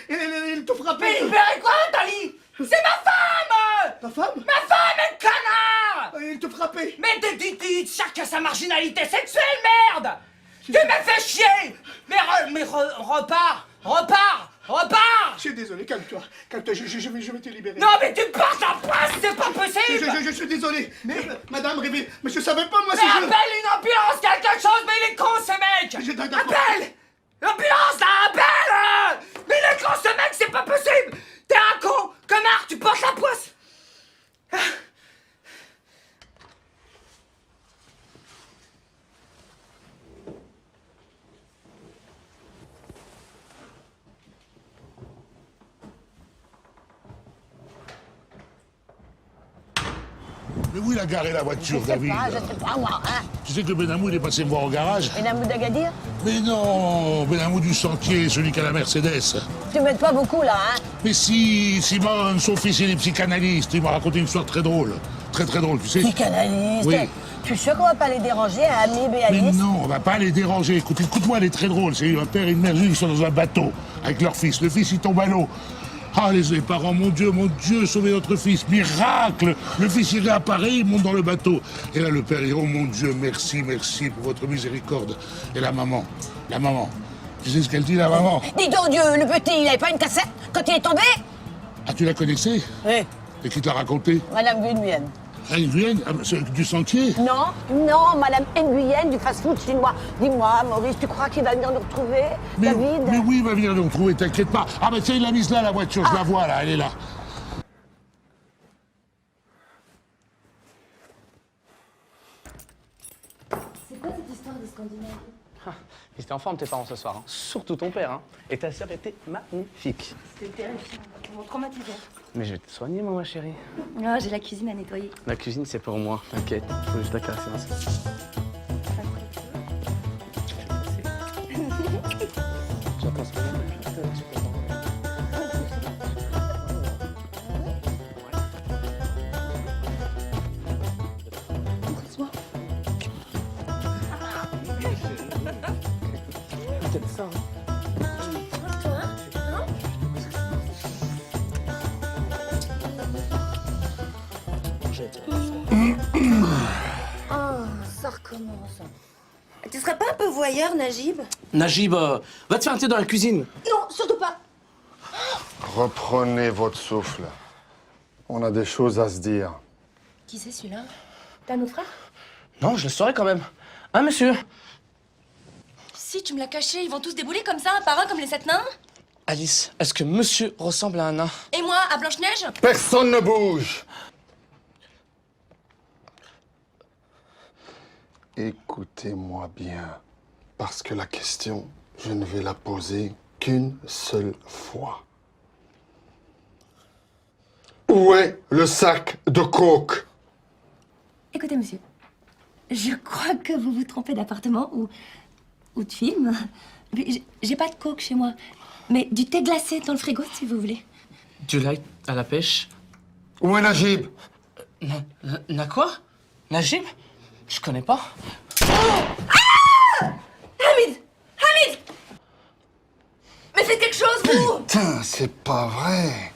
Il te frappait! Mais libéré quoi, Dali? C'est ma femme! Ta femme? Ma femme est connard! Il te frappait! Mais chacun sa marginalité sexuelle, merde! Tu m'as fait chier! Mais repars! Je suis désolé, calme-toi. Calme-toi, je vais te libérer. Non, mais tu portes la poisse, c'est pas possible! Je suis désolé. Mais, madame, mais je savais pas, moi, Mais si appelle une ambulance, quelque chose, mais il est con, ce mec! Appelle! L'ambulance, là, appelle! Mais il est con, ce mec, c'est pas possible! T'es un con! Connard, tu portes la poisse! Mais où il a garé la voiture, David? Je sais pas, moi, hein. Tu sais que Benamou, il est passé me voir au garage? Benamou d'Agadir? Mais non, Benamou du Sentier, celui qui a la Mercedes. Tu m'aides pas beaucoup, là, hein. Mais si, Simone, son fils, il est psychanalyste. Il m'a raconté une histoire très drôle. Très drôle, tu sais. Psychanalyste? Oui. Tu es sûr qu'on va pas les déranger à Amib et Alice? Mais non, on va pas les déranger. Écoute-moi, elle est très drôle. C'est un père et une mère, ils sont dans un bateau avec leur fils. Le fils, il tombe à l'eau. Ah, les parents, mon Dieu, sauvez notre fils. Miracle! Le fils, il réapparaît, il monte dans le bateau. Et là, le père, il dit, oh mon Dieu, merci pour votre miséricorde. Et la maman, tu sais ce qu'elle dit, la maman? Dis donc, Dieu, le petit, il avait pas une cassette quand il est tombé? Ah, tu la connaissais? Oui. Et qui te l'a raconté? Madame Nguyen. Ah, Nguyen? Du Sentier? Non, Madame Nguyen du fast-food chinois. Dis-moi, Maurice, tu crois qu'il va venir nous retrouver, David? Mais oui, il va venir nous retrouver, t'inquiète pas. Ah, mais tiens, il l'a mise là, la voiture, je la vois, là, elle est là. C'est quoi cette histoire de Scandinave? Ils étaient en forme, tes parents, ce soir. Hein. Surtout ton père. Hein. Et ta sœur était magnifique. C'était terrifiant. Ils m'ont traumatisé. Mais je vais te soigner, moi, ma chérie. Ah, j'ai la cuisine à nettoyer. La cuisine, c'est pour moi. T'inquiète. Je veux juste la caresser. J'attends ce moment. Peut-être ça, Oh, ça recommence. Tu serais pas un peu voyeur, Najib? Najib, va te faire un thé dans la cuisine. Non, surtout pas. Reprenez votre souffle. On a des choses à se dire. Qui c'est celui-là? T'as un autre frère? Non, je le saurais quand même. Hein, monsieur? Si, tu me l'as caché. Ils vont tous débouler comme ça, un par un, comme les 7 nains? Alice, est-ce que monsieur ressemble à un nain? Et moi, à Blanche-Neige? Personne ne bouge. Écoutez-moi bien, parce que la question, je ne vais la poser qu'une seule fois. Où est le sac de coke? Écoutez, monsieur. Je crois que vous vous trompez d'appartement ou de film. J'ai pas de coke chez moi. Mais du thé glacé dans le frigo, si vous voulez. Du light à la pêche. Où est Najib? Na quoi? Najib? Je connais pas. Ah! Hamid! Hamid! Mais faites quelque chose, vous! Putain, c'est pas vrai.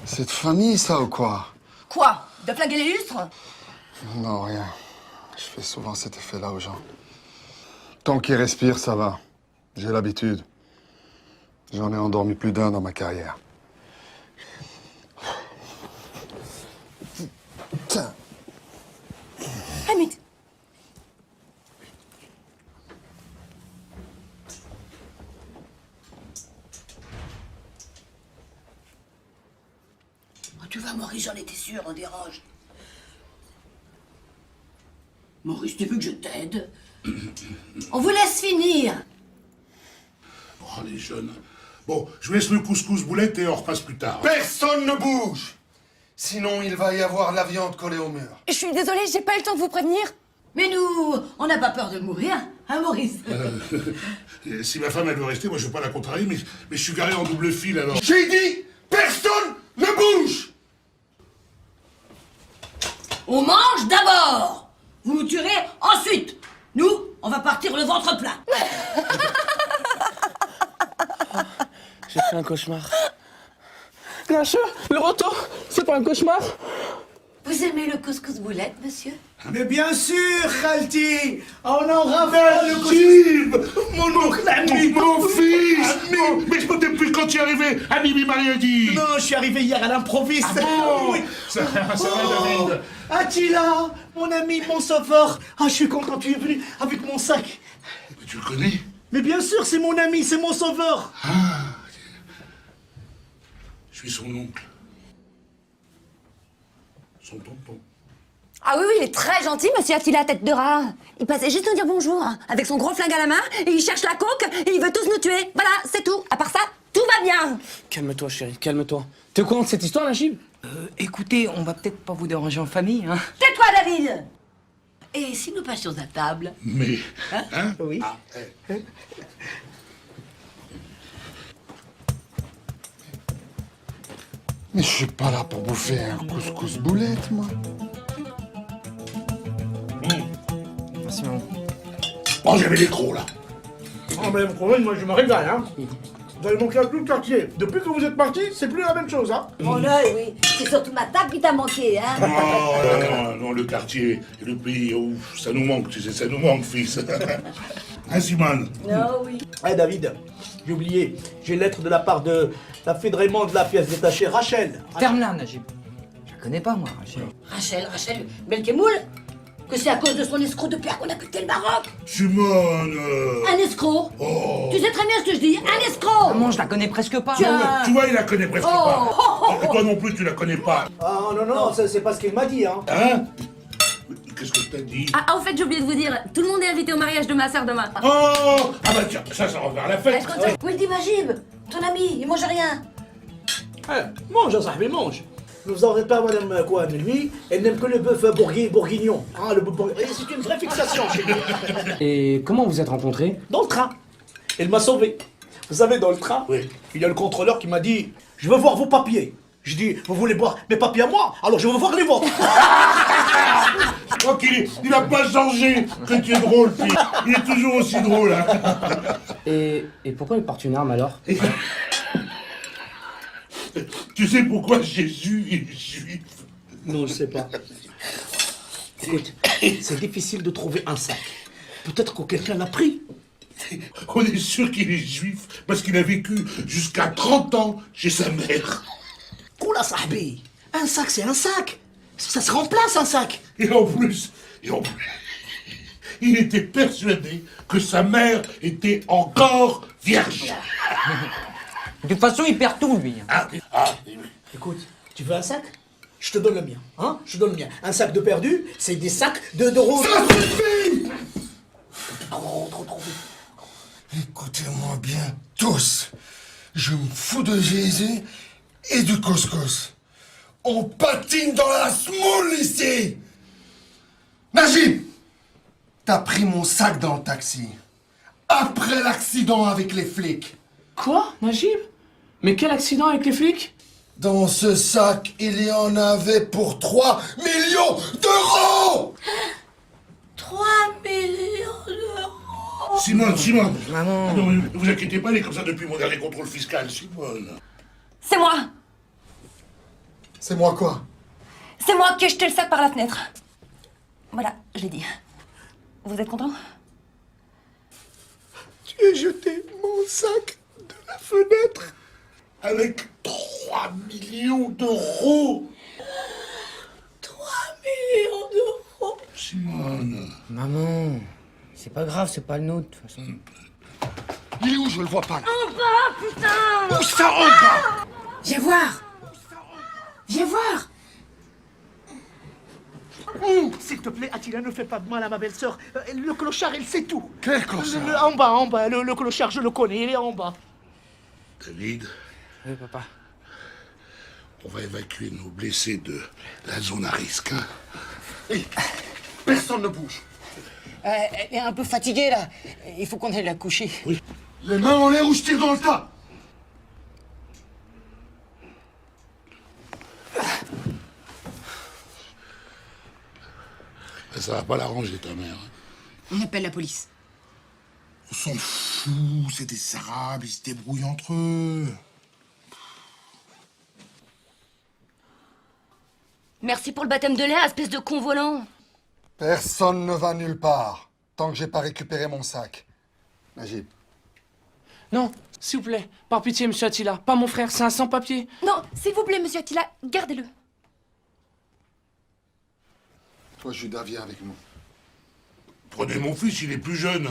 C'est de famille, ça, ou quoi? Quoi? De flinguer les lustres? Non, rien. Je fais souvent cet effet-là aux gens. Tant qu'ils respirent, ça va. J'ai l'habitude. J'en ai endormi plus d'un dans ma carrière. Putain. Hamid! Oh, tu vas, Maurice, j'en étais sûr, on dérange. Maurice, tu veux que je t'aide? On vous laisse finir. Oh, les jeunes. Bon, je vous laisse le couscous boulette et on repasse plus tard. Personne ne bouge! Sinon, il va y avoir la viande collée au mur. Je suis désolée, j'ai pas eu le temps de vous prévenir. Mais nous, on n'a pas peur de mourir, hein, Maurice? Si ma femme, elle veut rester, moi, je veux pas la contrarier, mais je suis garé en double fil, alors... J'ai dit, personne ne bouge! On mange d'abord! vous nous tuerez ensuite. Nous, on va partir le ventre plein. J'ai fait un cauchemar. Bien sûr, le retour, c'est pas un cauchemar. Vous aimez le couscous boulette, monsieur? Mais bien sûr, Khalti. On en ravale le couscous. Mon oncle, ami, Mon fils. Mais je peux depuis quand tu es arrivé? Ami m'a rien dit. Non, je suis arrivé hier à l'improviste. Ah bon? Oui. Ça va, David. Attila, mon ami, mon sauveur. Ah, je suis content que tu es venu avec mon sac. Mais tu le connais? Mais bien sûr, c'est mon ami, c'est mon sauveur. Ah. Je suis son oncle. Son tonton. Ah oui, il est très gentil, monsieur Attila Tête de Rat. Il passait juste nous dire bonjour, avec son gros flingue à la main, et il cherche la coke, et il veut tous nous tuer. Voilà, c'est tout. À part ça, tout va bien. Calme-toi, chérie, calme-toi. T'es au courant de cette histoire, Najib? Écoutez, on va peut-être pas vous déranger en famille, hein. Tais-toi, David. Et si nous passions à table? Mais... Hein? Oui. Mais je suis pas là pour bouffer un couscous boulette, moi. Merci, maman. Oh, j'avais les crocs, là. Oh, madame Corinne, moi je me régale, hein. Vous allez manquer à tout le quartier. Depuis que vous êtes parti, c'est plus la même chose, hein. Mon œil, oui. C'est surtout ma table qui t'a manqué, hein. Non, le quartier et le pays, ouf, ça nous manque, tu sais, ça nous manque, fils. Hein, Simone? Oh oui. Eh David, j'ai oublié. J'ai une lettre de la part de la fille de Raymond de la pièce détachée, Rachel. Ferme-la, Najib. Je la connais pas, moi, Rachel. Rachel Belkemoul? Que c'est à cause de son escroc de père qu'on a quitté le Maroc? Simone! Un escroc? Oh. Tu sais très bien ce que je dis, un escroc! Maman, je la connais presque pas. Tu vois, il la connaît presque pas. Et toi non plus, tu la connais pas. Ah non, ça, c'est pas ce qu'il m'a dit, hein. Hein? Qu'est-ce que t'as dit? Ah, au fait, j'ai oublié de vous dire, tout le monde est invité au mariage de ma sœur demain. Oh! Ah bah tiens, ça va faire la fête. Oui, dis Magib, ton ami, il mange rien. Mange, hein, Sahbi, mange. Ne vous en faites pas, madame Kouane, lui, elle n'aime que le bœuf bourguignon. Hein, le bœuf bourguignon. Et c'est une vraie fixation chez lui. Et comment vous êtes rencontrés? Dans le train. Elle m'a sauvé. Vous savez, dans le train, il y a le contrôleur qui m'a dit « Je veux voir vos papiers ». Je dis « Vous voulez voir mes papiers à moi? Alors je veux voir les vôtres ». Oh, il a pas changé. Que tu es drôle, puis il est toujours aussi drôle. Hein. Et pourquoi il porte une arme alors? Tu sais pourquoi Jésus est juif? Non, je sais pas. Écoute, c'est difficile de trouver un sac. Peut-être que quelqu'un l'a pris. On est sûr qu'il est juif parce qu'il a vécu jusqu'à 30 ans chez sa mère. Koula Sahbi, un sac c'est un sac. Ça se remplace un sac. Et en plus, il était persuadé que sa mère était encore vierge. De toute façon, il perd tout, lui. Écoute, tu veux un sac? Je te donne le mien, hein? Je te donne le mien. Un sac de perdu, c'est des sacs d'euros. Ça suffit! Trop. Écoutez-moi bien, tous. Je me fous de Jésus et du couscous. On patine dans la smoule ici. Najib, t'as pris mon sac dans le taxi. Après l'accident avec les flics. Quoi, Najib? Mais quel accident avec les flics? Dans ce sac, il y en avait pour 3 millions d'euros. 3 millions d'euros. Simone. Maman. Non, vous inquiétez pas, elle est comme ça depuis mon dernier contrôle fiscal, Simone. C'est moi. C'est moi quoi? C'est moi qui ai jeté le sac par la fenêtre. Voilà, je l'ai dit. Vous êtes content? Tu as jeté mon sac de la fenêtre avec 3 millions d'euros. 3 millions d'euros. Simone. Maman, c'est pas grave, c'est pas le nôtre, de toute façon. Il est où? Je le vois pas là. En bas, putain! Où ça, en bas? Viens voir. Viens voir. S'il te plaît, Attila, ne fais pas de mal à ma belle-sœur. Le clochard, il sait tout. Quel clochard? En bas, le clochard, je le connais, il est en bas. David. Oui, papa. On va évacuer nos blessés de la zone à risque. Hein. Hey, personne ne bouge. Elle est un peu fatiguée, là. Il faut qu'on aille la coucher. Oui. Les mains en l'air ou je tire dans le tas. Ça va pas l'arranger, ta mère. On appelle la police. On s'en fout, c'est des Arabes, ils se débrouillent entre eux. Merci pour le baptême de l'air, espèce de con volant. Personne ne va nulle part, tant que j'ai pas récupéré mon sac. Najib. Non, s'il vous plaît, par pitié, monsieur Attila. Pas mon frère, c'est un sans-papier. Non, s'il vous plaît, monsieur Attila, gardez-le. Toi, Judas, viens avec nous. Prenez mon fils, il est plus jeune.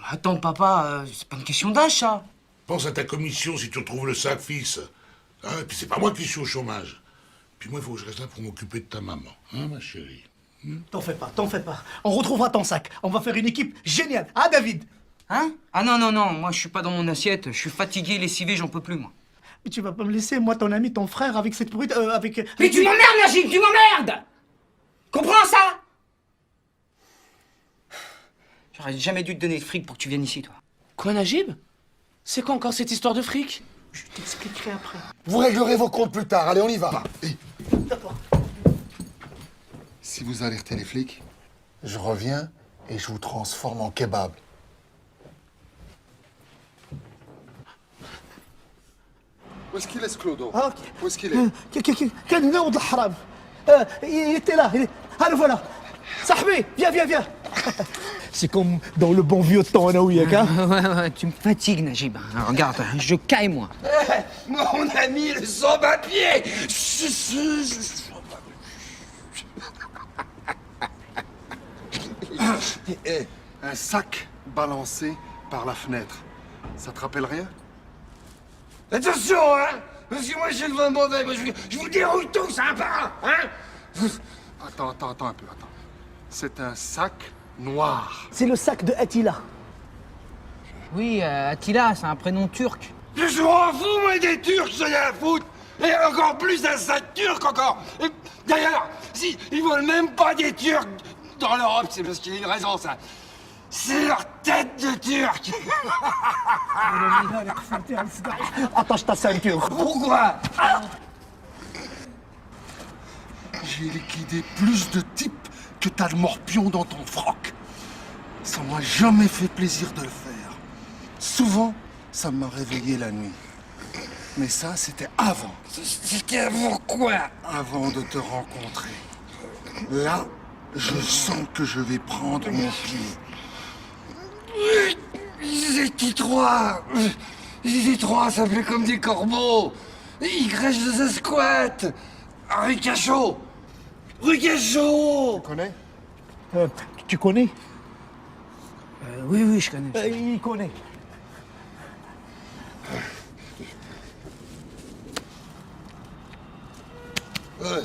Attends, papa, c'est pas une question d'âge, ça. Pense à ta commission si tu retrouves le sac, fils. Hein, et puis c'est pas moi qui suis au chômage. Puis moi, il faut que je reste là pour m'occuper de ta maman. Hein, ma chérie? T'en fais pas, t'en fais pas. On retrouvera ton sac. On va faire une équipe géniale. Ah, David? Hein? Ah non, non, non, moi je suis pas dans mon assiette. Je suis fatigué, lessivé, j'en peux plus, moi. Mais tu vas pas me laisser, moi, ton ami, ton frère, avec cette brute, avec... Mais tu m'emmerdes, Najib, tu m'emmerdes! Comprends ça? J'aurais jamais dû te donner de fric pour que tu viennes ici, toi. Quoi, Najib? C'est quoi encore cette histoire de fric? Je t'expliquerai après. Vous réglerez vos comptes plus tard. Allez, on y va. D'accord. Si vous alertez les flics, je reviens et je vous transforme en kebab. Où est-ce qu'il est, ce Clodo? Ah, ok. Où est-ce qu'il est? كان هنا ولد الحرام il était là le voilà صاحبي viens c'est comme dans le bon vieux temps انا وياك Ouais, tu me fatigues, Najib. Alors, regarde, je caille, moi. Mon ami, le sans-papier. Un sac balancé par la fenêtre. Ça te rappelle rien? Attention, hein. Parce que moi, j'ai le vin mauvais. Moi, je vous déroule tous, hein, par un, hein. Attends un peu, attends. C'est un sac noir. c'est le sac de Attila. Oui, Attila, c'est un prénom turc. Je m'en fous, moi, des Turcs, j'en ai à foutre. Et encore plus un sac turc, encore. Et d'ailleurs, si ils veulent même pas des Turcs dans l'Europe, c'est parce qu'il y a une raison, ça. C'est leur tête de Turc. attache ta ceinture. Pourquoi? J'ai liquidé plus de types que t'as de morpions dans ton froc. Ça m'a jamais fait plaisir de le faire. Souvent, ça m'a réveillé la nuit. Mais ça, c'était avant. C'était avant quoi? Avant de te rencontrer. Là, je sens que je vais prendre mon pied. Ils étaient trois. Ça fait comme des corbeaux. Ils crèchent de sa squat. Rue Cachot. Rue Cachot. Tu connais? tu connais? Oui, je connais. il connaît. Ouais.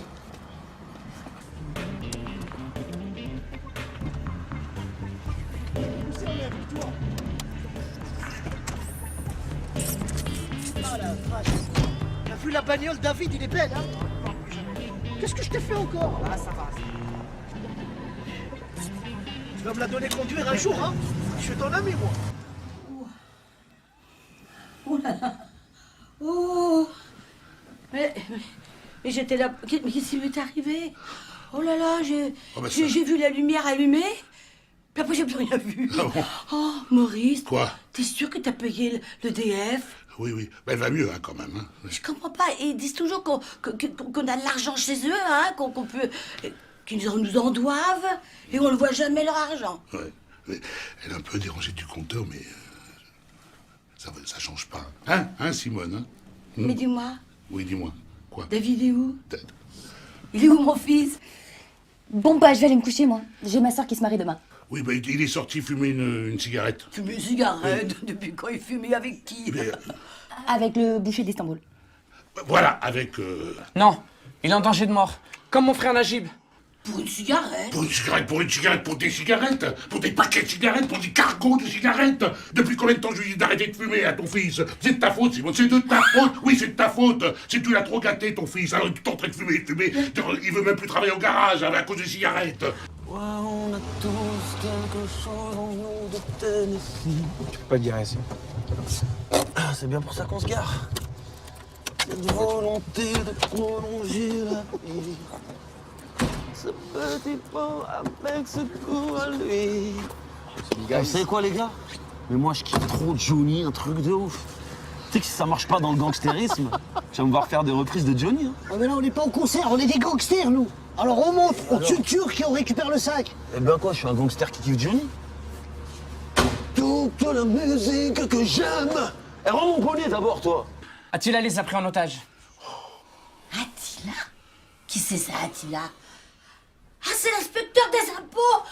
T'as vu la bagnole, David, il est belle, hein? Qu'est-ce que je t'ai fait encore? Ah, ça va. Tu vas me la donner conduire un jour, hein? Je suis ton ami, moi. Oh là là. Oh. Mais j'étais là. Mais qu'est-ce qui m'est arrivé? Oh là là, j'ai vu la lumière allumée. Puis après, j'ai plus rien vu. Ah bon? Oh, Maurice. Quoi? T'es sûr que t'as payé le DF? Oui. Ben, elle va mieux, hein, quand même. Hein. Je comprends pas. Ils disent toujours qu'on a de l'argent chez eux, hein, qu'on peut. Qu'ils nous en doivent. Et on ne voit jamais leur argent. Ouais. Mais elle est un peu dérangée du compteur, mais ça change pas. Hein, Simone, hein? Mais dis-moi, Oui, dis-moi. Quoi? David est où? Il est où, mon fils? Bon, bah, je vais aller me coucher, moi. J'ai ma soeur qui se marie demain. Oui, ben, il est sorti fumer une cigarette. Fumer une cigarette? Depuis quand il fumait avec qui? Avec le boucher d'Istanbul. Voilà, avec... Non, il est en danger de mort. Comme mon frère Najib. Pour une cigarette? Pour des cigarettes, pour des paquets de cigarettes, pour des cargos de cigarettes. Depuis combien de temps je lui dis d'arrêter de fumer à ton fils? C'est de ta faute, Simone, c'est de ta faute. Oui, c'est de ta faute. C'est que tu l'as trop gâté, ton fils. Alors il est en train de fumer. Il veut même plus travailler au garage à cause des cigarettes. Ouais, on a tous quelque chose en nous de Tennessee. Tu peux pas dire ici. C'est bien pour ça qu'on se gare. Cette volonté de prolonger la vie. ce petit pot avec ce goût à lui. Vous savez quoi, les gars? Mais moi, je kiffe trop Johnny, un truc de ouf. Tu sais que si ça marche pas dans le gangstérisme, je vais me voir faire des reprises de Johnny. Hein. Oh mais là, on n'est pas au concert, on est des gangsters, nous. Alors on monte, on tue le Turc et on récupère le sac. Eh ben quoi, je suis un gangster qui kiffe Johnny. Toute la musique que j'aime. Eh, rends mon bonnet d'abord, toi. Attila les a pris en otage. Attila? Qui c'est ça, Attila? Ah, c'est l'inspecteur des impôts!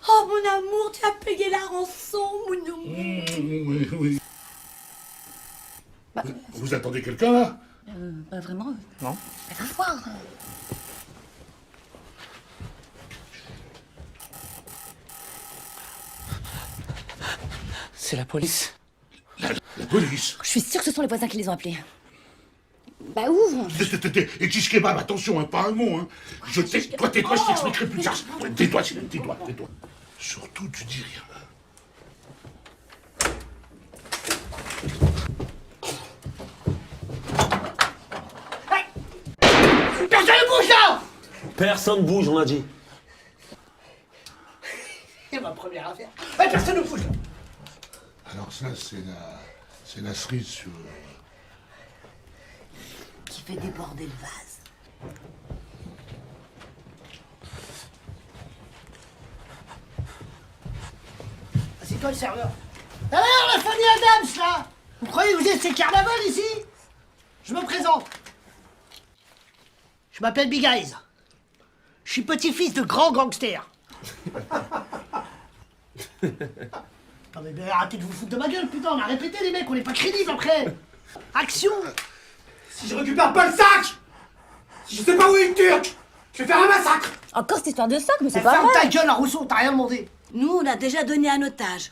Oh, mon amour, tu as payé la rançon, mon amour! Oui, oui. Vous attendez quelqu'un, là? Pas vraiment. Non. Va voir. C'est la police. La police? Je suis sûre que ce sont les voisins qui les ont appelés. Bah ouvre. Et Tish Kebab, attention, hein, pas un mot, hein. Toi, tais-toi, je t'expliquerai plus tard. Tais-toi, Sylvain, tais-toi. Surtout, tu dis rien. Personne ne bouge là! Personne bouge, on a dit. C'est ma première affaire. Ouais, personne ne bouge là! Alors ça, c'est la cerise sur... Qui fait déborder le vase. Ah, c'est toi le serveur. Alors, la famille Adams, là! Vous croyez que vous êtes ces carnavals ici? Je me présente. Je m'appelle Big Eyes. Je suis petit-fils de grands gangsters. Non mais arrêtez de vous foutre de ma gueule, putain, on a répété les mecs, on n'est pas crédibles après. Action! Si je récupère pas le sac, si je sais pas où est le Turc, je vais faire un massacre. Encore cette histoire de sac, mais c'est Eh, pas ferme vrai. ta gueule, Rousseau, t'as rien demandé. Nous, on a déjà donné un otage.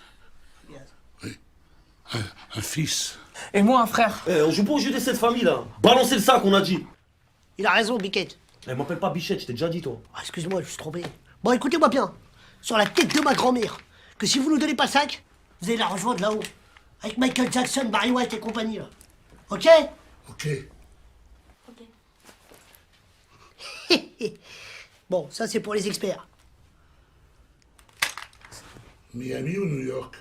Un fils. Et moi, un frère. Eh, on joue pas au jeu de cette famille-là. Balancez le sac, on a dit. Il a raison, Biquette. Eh, m'appelle pas Bichette, je t'ai déjà dit, toi. Ah, excuse-moi, je me suis trompé. Bon, écoutez-moi bien. Sur la tête de ma grand-mère, que si vous nous donnez pas le sac, vous allez la rejoindre là-haut. Avec Michael Jackson, Barry White et compagnie, là. Ok? Ok. Bon, ça c'est pour les experts. Miami ou New York?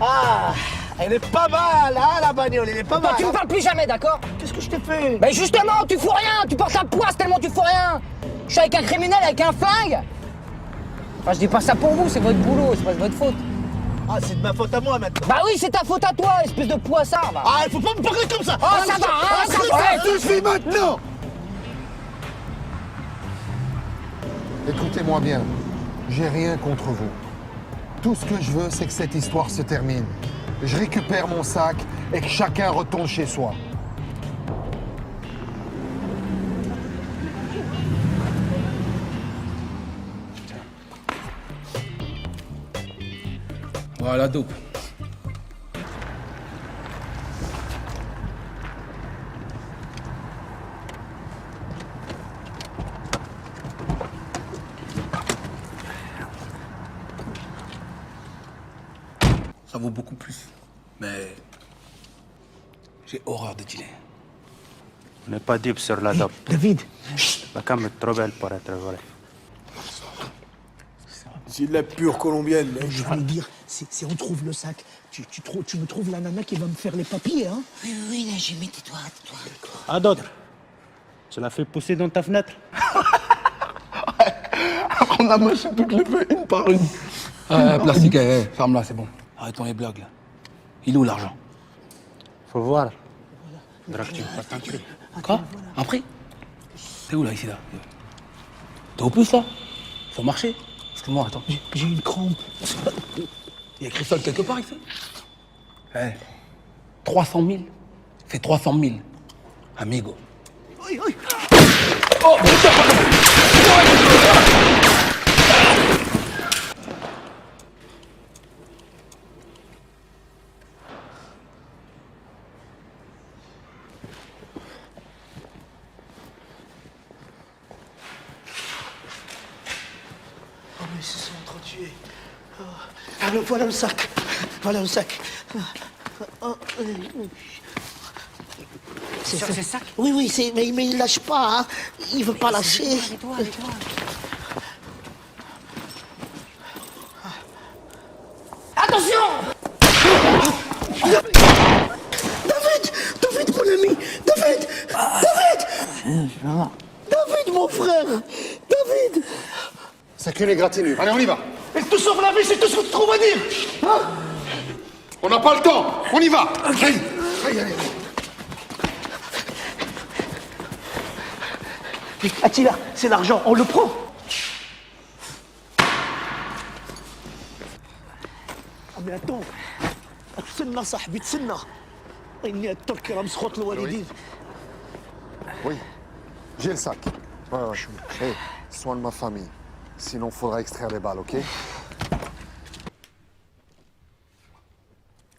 Ah, elle est pas mal, hein, la bagnole, elle est pas mal. Tu me parles plus jamais, d'accord? Qu'est-ce que je t'ai fait? Mais justement, tu fous rien. Tu portes la poisse tellement tu fous rien. Je suis avec un criminel, avec un flingue. Enfin, je dis pas ça pour vous, c'est votre boulot, c'est pas de votre faute. Ah, c'est de ma faute à moi maintenant. Bah oui, c'est ta faute à toi, espèce de poissard, va. Ah, il faut pas me parler comme ça. Oh, ça va, hein, ça va. Tout suffit maintenant. Écoutez-moi bien, j'ai rien contre vous. Tout ce que je veux, c'est que cette histoire se termine. Je récupère mon sac et que chacun retourne chez soi. Voilà, dope. Ça vaut beaucoup plus. Mais j'ai horreur de dealer. On n'est pas deep sur la dope. David. La cam est trop belle pour être vraie. C'est de la pure colombienne, mec. Je voulais dire, si on trouve le sac, tu me trouves la nana qui va me faire les papiers, hein? Oui, là, j'ai mis, tais-toi. Ah, d'autres. Tu l'as fait pousser dans ta fenêtre? On a mâché toutes les feuilles une par une. Plastique, ferme-la, c'est bon. Arrêtons les blagues, là. Il est où l'argent? Faut voir. Faudra que tu me fasses un prix. Quoi? Un prix? T'es où, là, ici, là? T'es au plus, là? Faut marcher. Excuse-moi, attends. J'ai une crampe. Il y a écrit ça quelque part, ici? 300 000. Fais 300 000. Amigo. Oui, oui. Oh, putain! Oh, mais ils se sont entretués. Oh. Ah, voilà le sac. Voilà le sac. C'est sur ces sacs? Oui, mais il lâche pas, hein. Il veut pas lâcher. Tais-toi. Attention! David, mon ami! David! David, mon frère! David! C'est qu'une égratignure. Allez, on y va. Il te sauve la vie, c'est tout ce que tu trouves à dire! Hein? On n'a pas le temps. On y va. Allez. Attila, c'est l'argent, on le prend! Mais attends, تسنى صاحبي تسنى إني أترك راه مسخوط الوالدين. Oui, j'ai le sac. Ouais. Hey, soin de ma famille. Sinon, faudra extraire les balles, ok?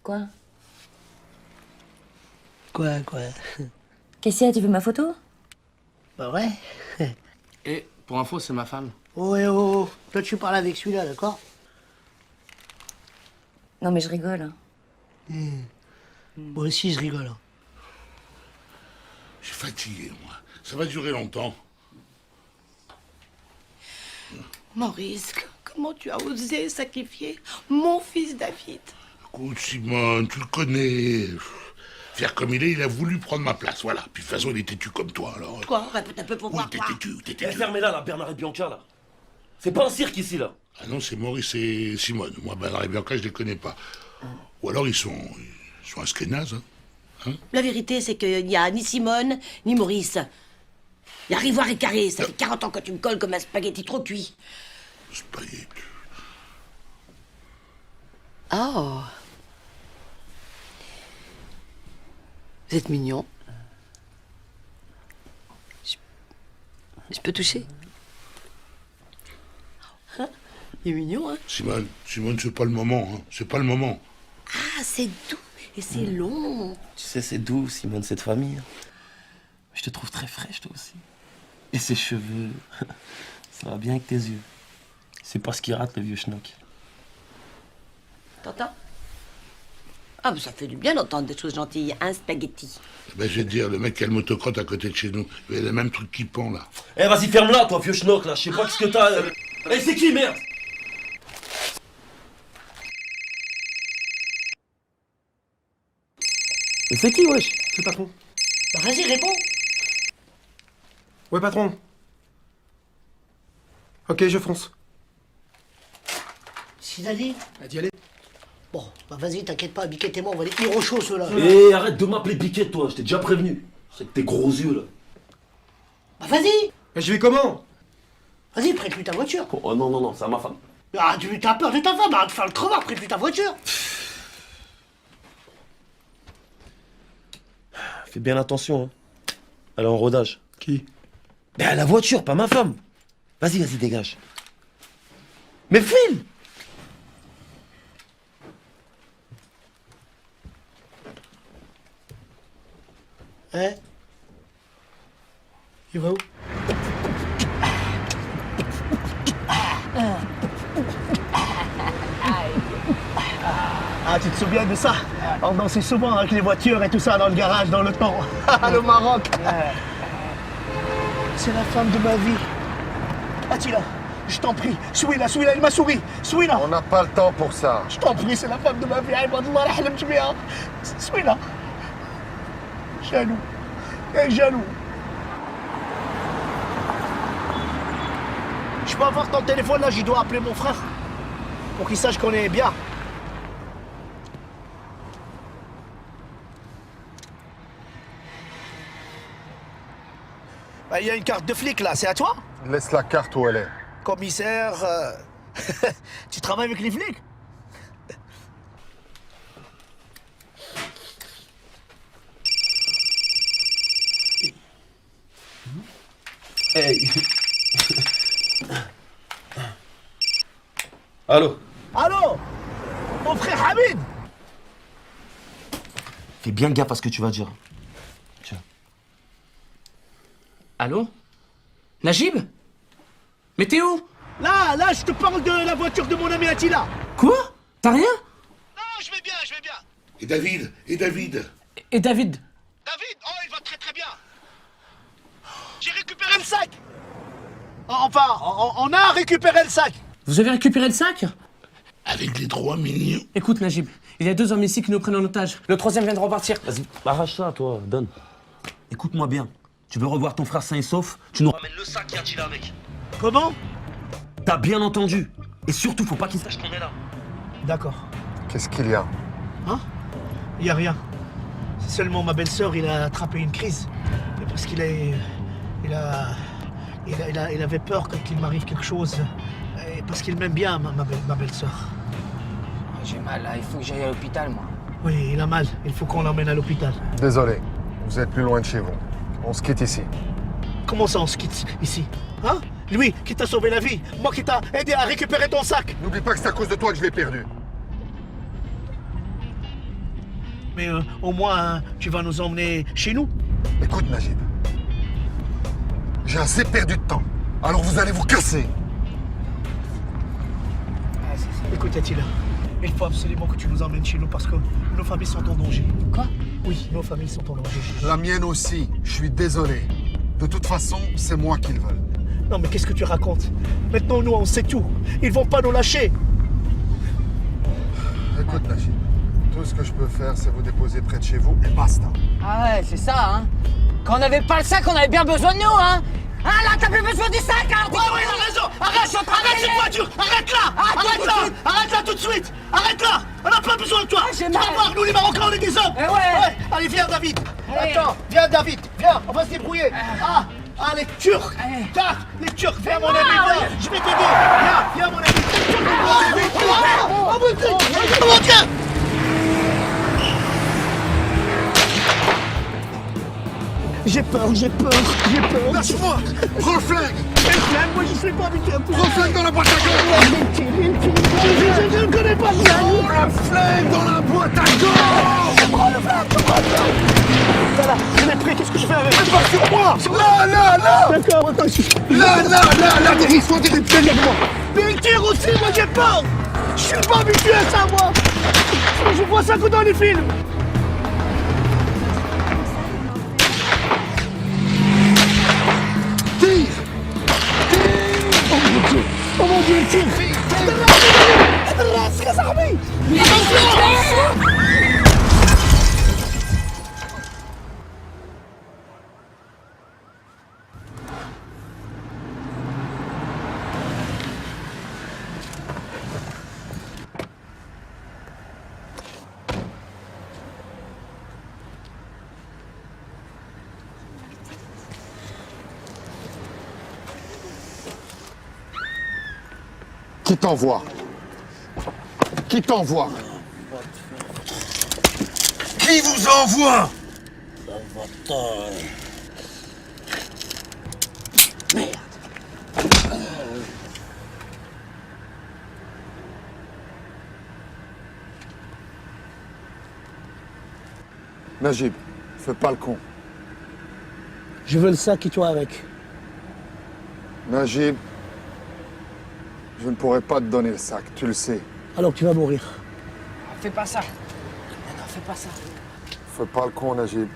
Quoi? Quoi? Qu'est-ce qu'il y a, tu veux ma photo? Bah ouais. Et pour info, c'est ma femme. Oh. Toi, tu parles avec celui-là, d'accord? Non, mais je rigole. Hein. Moi aussi, je rigole. Hein. Je suis fatigué, moi. Ça va durer longtemps. Maurice, comment tu as osé sacrifier mon fils David? Écoute, Simone, tu le connais. Faire comme il a voulu prendre ma place, voilà. Puis de toute façon, il est têtu comme toi, alors. Quoi? Répète un peu pour voir. T'es têtu. Fermez-la, là, Bernard et Bianca, là. C'est pas un cirque ici, là. Ah non, c'est Maurice et Simone. Moi, Bernard et Bianca, je les connais pas. Ou alors, ils sont askénazes, hein. La vérité, c'est qu'il n'y a ni Simone, ni Maurice. Il y a Rivoire et Carré. Ça fait 40 ans que tu me colles comme un spaghetti trop cuit. Spaghetti. Oh. Vous êtes mignon. Je peux toucher? Hein? Il est mignon, hein? Simone, c'est pas le moment, hein. C'est pas le moment. Ah, c'est doux et c'est long. Tu sais, c'est doux, Simone, cette famille. Je te trouve très fraîche, toi aussi. Et ses cheveux, ça va bien avec tes yeux. C'est pas ce qui rate, le vieux schnock. T'entends? Ah, ça fait du bien d'entendre des choses gentilles. Un spaghetti. Ben, je vais te dire, le mec qui a le motocrotte à côté de chez nous, il a le même truc qui pend, là. Eh, vas-y, ferme-la, toi, vieux schnock, là. Je sais pas ce que t'as. Eh, c'est qui, merde? Et c'est qui, wesh? C'est le patron. Bah, vas-y, réponds. Ouais, patron. Ok, je fonce. C'est d'aller? Elle dit aller. Bon, bah vas-y, t'inquiète pas, Biquette et moi, on va les tenir au chaud, ceux-là. Eh, arrête de m'appeler Biquette, toi. Je t'ai déjà prévenu. C'est que tes gros yeux, là. Bah vas-y! Mais je vais comment? Vas-y, prête-lui ta voiture. Oh non, c'est à ma femme. Ah, tu as peur de ta femme, arrête de faire le crevard, prête-lui ta voiture. Fais bien attention, hein. Elle est en rodage. Qui? Ben, la voiture, pas ma femme. Vas-y, dégage. Mais file! Hein? Il va où? Ah, tu te souviens de ça? On dansait souvent avec les voitures et tout ça dans le garage, dans le temps. Le Maroc. C'est la femme de ma vie. Attila, je t'en prie, suis-la, il m'a souri. Suis-la. On n'a pas le temps pour ça. Je t'en prie, c'est la femme de ma vie. Suis-la. Jaloux. Jaloux. Je peux avoir ton téléphone là, je dois appeler mon frère. Pour qu'il sache qu'on est bien. Il y a une carte de flic là, c'est à toi? Laisse la carte où elle est. Commissaire, tu travailles avec les flics? Hey. Allô? Allô? Mon frère Hamid? Fais bien gaffe à ce que tu vas dire. Tiens. Allô? Najib? Mais t'es où? Là, je te parle de la voiture de mon ami Attila. Quoi? T'as rien? Non, je vais bien. Et David? Et David? David, oh, il va très bien. J'ai récupéré le sac. Enfin, on a récupéré le sac. Vous avez récupéré le sac? Avec les 3 millions. Écoute, Najib, il y a 2 hommes ici qui nous prennent en otage. Le 3e vient de repartir. Vas-y, arrache ça, toi, donne. Écoute-moi bien. Tu veux revoir ton frère sain et sauf, tu nous ramènes le sac qui a tiré avec. Comment? T'as bien entendu. Et surtout, faut pas qu'il sache qu'on est là. D'accord. Qu'est-ce qu'il y a? Hein? Il y a rien. C'est seulement ma belle-sœur, il a attrapé une crise. Et parce qu'il est... Il avait peur qu'il m'arrive quelque chose. Et parce qu'il m'aime bien, ma belle-sœur. J'ai mal là, il faut que j'aille à l'hôpital, moi. Oui, il a mal. Il faut qu'on l'emmène à l'hôpital. Désolé, vous êtes plus loin de chez vous. On se quitte ici. Comment ça, on se quitte ici? Hein? Lui qui t'a sauvé la vie, moi qui t'a aidé à récupérer ton sac. N'oublie pas que c'est à cause de toi que je l'ai perdu. Mais au moins, tu vas nous emmener chez nous. Écoute, Najib. J'ai assez perdu de temps. Alors vous allez vous casser. Écoute, Attila, il faut absolument que tu nous emmènes chez nous parce que nos familles sont en danger. Quoi? Oui, nos familles sont en danger. La mienne aussi. Je suis désolé. De toute façon, c'est moi qu'ils veulent. Non, mais qu'est-ce que tu racontes? Maintenant, nous, on sait tout. Ils vont pas nous lâcher. Écoute, Najib. Tout ce que je peux faire, c'est vous déposer près de chez vous et basta. Ah ouais, c'est ça, hein. Quand on n'avait pas le sac, on avait bien besoin de nous, hein. Ah là, t'as plus besoin du sac, hein. Ouais, il a raison. Arrête cette voiture. Arrête-la. Arrête-la tout de suite. Arrête-la. On n'a pas besoin de toi. Tu vas voir, nous, les Marocains, on est des hommes. Ouais. Allez, viens, David. Attends, viens, David. Viens, on va se débrouiller. Ah, les Turcs. Les Turcs, viens, mon ami, viens. Je vais t'aider. Viens, mon ami. Oh, mon Dieu. J'ai peur. Lâche-moi. Prends le flingue. Quel flingue? Moi, je suis pas habitué à tout. Prends le flingue dans la boîte à gants. Je ne connais pas ça. Prends le flingue dans la boîte à gants. Prends le flingue. Voilà, je l'ai pris. Qu'est-ce que je fais avec? Pas sur moi. Là. D'accord, attends. Là, dérive-toi, moi. Mais il tire aussi, moi j'ai peur. Je suis pas habitué à ça, moi. Je vois ça que dans les films. Oh mon Dieu, il tire. Qui t'envoie? Qui t'envoie? Qui vous envoie? Merde. Najib, fais pas le con. Je veux le sac et toi avec. Najib, je ne pourrai pas te donner le sac, tu le sais. Alors tu vas mourir. Fais pas ça. Non, fais pas ça. Fais pas le con, Najib.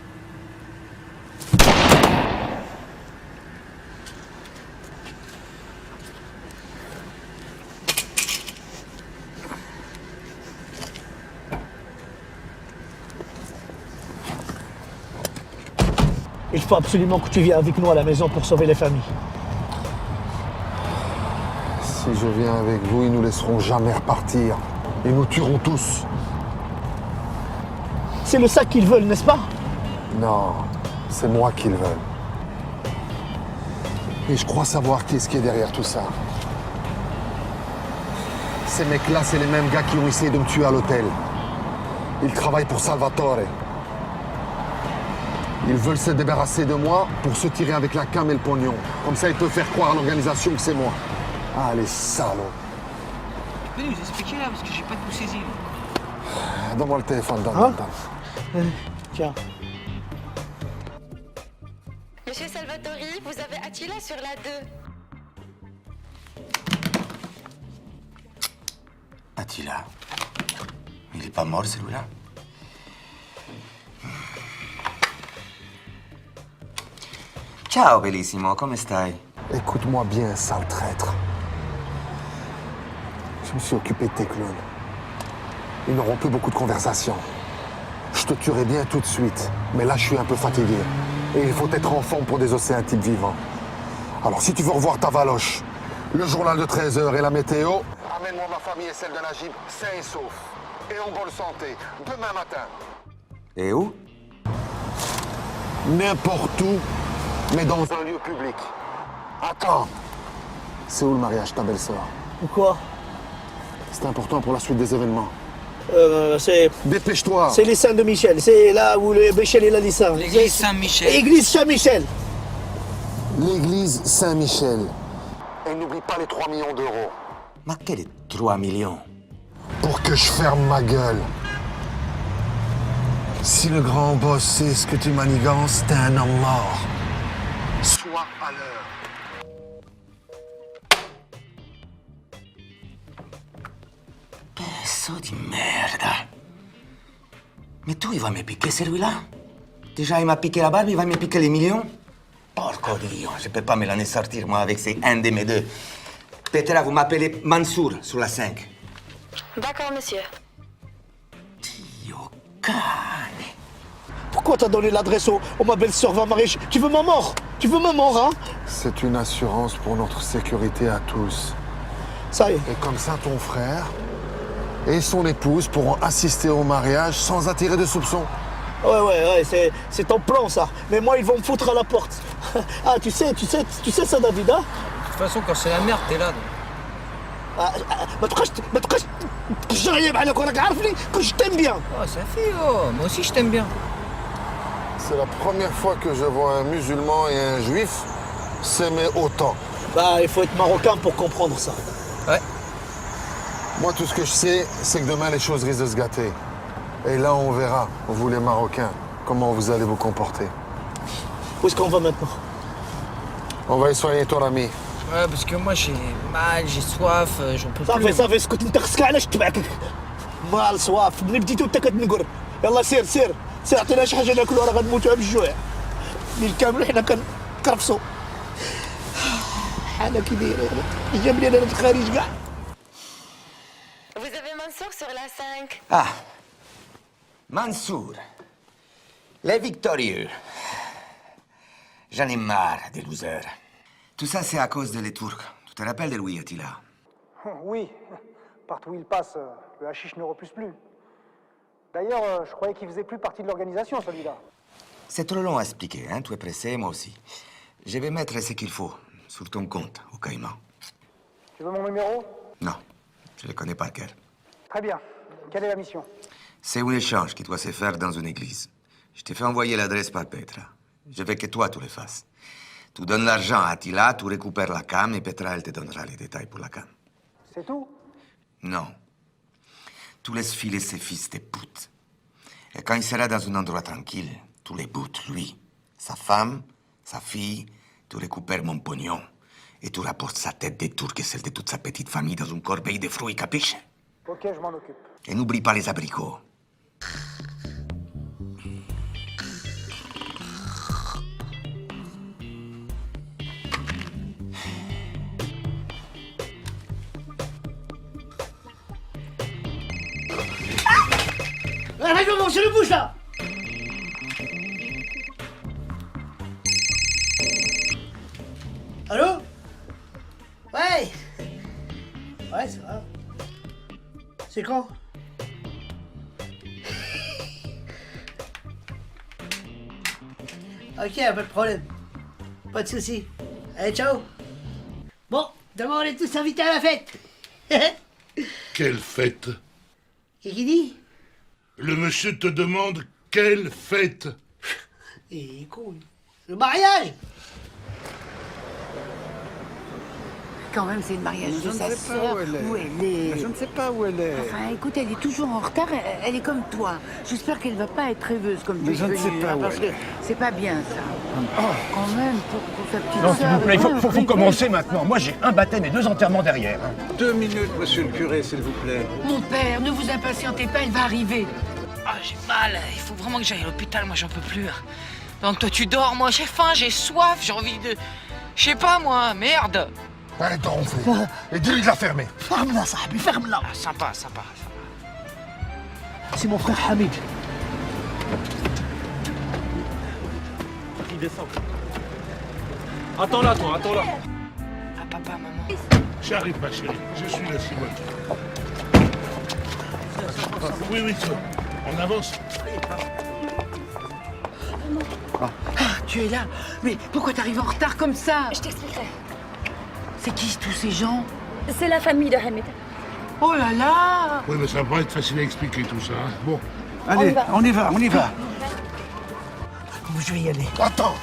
Il faut absolument que tu viennes avec nous à la maison pour sauver les familles. Si je viens avec vous, ils nous laisseront jamais repartir. Ils nous tueront tous. C'est le sac qu'ils veulent, n'est-ce pas? Non, c'est moi qu'ils veulent. Et je crois savoir qui est derrière tout ça. Ces mecs-là, c'est les mêmes gars qui ont essayé de me tuer à l'hôtel. Ils travaillent pour Salvatore. Ils veulent se débarrasser de moi pour se tirer avec la cam et le pognon. Comme ça, ils peuvent faire croire à l'organisation que c'est moi. Ah, les salauds. Tu peux nous expliquer là, parce que j'ai pas tout saisi. Donne-moi le téléphone, donne. Tiens. Monsieur Salvatori, vous avez Attila sur la 2. Attila? Il est pas mort, celui-là? Ciao, bellissimo, come stai? Écoute-moi bien, sale traître. Je me suis occupé de tes clones. Ils n'auront plus beaucoup de conversations. Je te tuerai bien tout de suite, mais là je suis un peu fatigué. Et il faut être en forme pour désosser un type vivant. Alors si tu veux revoir ta valoche, le journal de 13h et la météo, amène-moi ma famille et celle de Najib, sains et saufs. Et en bonne santé, demain matin. Et où? N'importe où, mais dans un lieu public. Attends. C'est où le mariage de ta belle-sœur? Pourquoi? C'est important pour la suite des événements. C'est... Dépêche-toi. C'est les Saints de Michel. C'est là où le Michel il a dit ça. L'église Saint-Michel. Église Saint-Michel. L'église Saint-Michel. Et n'oublie pas les 3 millions d'euros. Mais quels 3 millions? Pour que je ferme ma gueule. Si le grand boss sait ce que tu manigances, t'es un homme mort. Sois à l'heure. Peso di merda. Mais tout, il va me piquer celui-là. Déjà, il m'a piqué la barbe, il va me piquer les millions. Porco Dio, je peux pas me l'en sortir, moi, avec ces un de mes deux. Petra, vous m'appelez Mansour, sur la 5. D'accord, monsieur. Pourquoi t'as donné l'adresse où ma belle-sœur va marier? Tu veux ma mort? Tu veux ma mort, hein? C'est une assurance pour notre sécurité à tous. Ça y est. Et comme ça, ton frère et son épouse pourront assister au mariage sans attirer de soupçons. Ouais, c'est ton plan, ça. Mais moi, ils vont me foutre à la porte. Ah, tu sais ça, David, hein? De toute façon, quand c'est la merde, t'es là. ما تبقاش تجريب عليك وراك عارفني كنت t'aime bien. Oh, ça fait, oh, moi aussi je t'aime bien. C'est la première fois que je vois un musulman et un juif s'aimer autant. Bah, il faut être marocain pour comprendre ça. Ouais. Moi, tout ce que je sais, c'est que demain, les choses risquent de se gâter. Et là, on verra, vous les Marocains, comment vous allez vous comporter. Où est-ce qu'on va maintenant? On va y soigner ton ami. Ouais, parce que moi j'ai mal, j'ai soif, j'en peux plus. صافي اسكت انت خصك علاش تبعك مال صواف ملي بديتو انت كتنقر يلا سير عطينا شي حاجه ناكلو راه غنموتوا بالجوع الليل كامل حنا كنكرفصوا حالك كي داير جاب لي انا الخارج كاع. Vous avez Mansour sur la 5. Ah, Mansour, les victorieux. J'en ai marre des losers. Tout ça, c'est à cause de les Turcs. Tu te rappelles de Louis Attila? Oui, partout où il passe, le hashish ne repousse plus. D'ailleurs, je croyais qu'il faisait plus partie de l'organisation, celui-là. C'est trop long à expliquer, hein? Tu es pressé, moi aussi. Je vais mettre ce qu'il faut sur ton compte au Caïman. Tu veux mon numéro? Non, je le connais par cœur. Très bien. Quelle est la mission? C'est un échange qui doit se faire dans une église. Je t'ai fait envoyer l'adresse par Petra. Je veux que toi, tu le fasses. Tu donnes l'argent à Attila, tu récupères la cam et Petra, elle te donnera les détails pour la cam. C'est tout? Non. Tu laisses filer ses fils de pute. Et quand il sera dans un endroit tranquille, tu les butes, lui, sa femme, sa fille, tu récupères mon pognon et tu rapportes sa tête des Turcs et celle de toute sa petite famille dans une corbeille de fruits, capiche? Ok, je m'en occupe. Et n'oublie pas les abricots. Arrête de manger le bouche là. Allô? Ouais, c'est grave. C'est quand? Ok, pas de problème. Pas de soucis. Allez, ciao. Bon, demain on est tous invités à la fête. Quelle fête? Et qui dit? Le monsieur te demande quelle fête? Il est con, lui. Le mariage. Quand même, c'est le mariage Je de ne sa sais pas sœur. où elle est. Où elle est. Mais je ne sais pas où elle est. Enfin, écoute, elle est toujours en retard. Elle est comme toi. J'espère qu'elle va pas être rêveuse comme tu Mais es je ne sais venue, pas hein, où parce elle que est. c'est pas bien, ça. Quand même, pour sa petite Non, s'il sœur. vous plaît, il faut commencer maintenant. Moi, j'ai un baptême et 2 enterrements derrière. 2 minutes, monsieur le curé, s'il vous plaît. Mon père, ne vous impatientez pas, elle va arriver. Ah, j'ai mal, il faut vraiment que j'aille à l'hôpital, moi j'en peux plus. Donc toi tu dors, moi j'ai faim, j'ai soif, j'ai envie de... Je sais pas moi, merde. Arrête de ronfler. Et dis-lui de la fermer. Ferme-la, Sahabi, ferme-la. Sympa. C'est mon frère Hamid. Il descend. Attends-la, toi, attends-la. Ah, papa, maman. J'arrive, ma chérie. Je suis là, c'est moi. Oui, tu vois. On avance. Ah, tu es là. Mais pourquoi t'arrives en retard comme ça? Je t'expliquerai. C'est qui tous ces gens? C'est la famille de Hamid. Oh là là! Oui, mais ça va pas être facile à expliquer tout ça. Hein. Bon. Allez, on y va. Je vais y aller. Attends.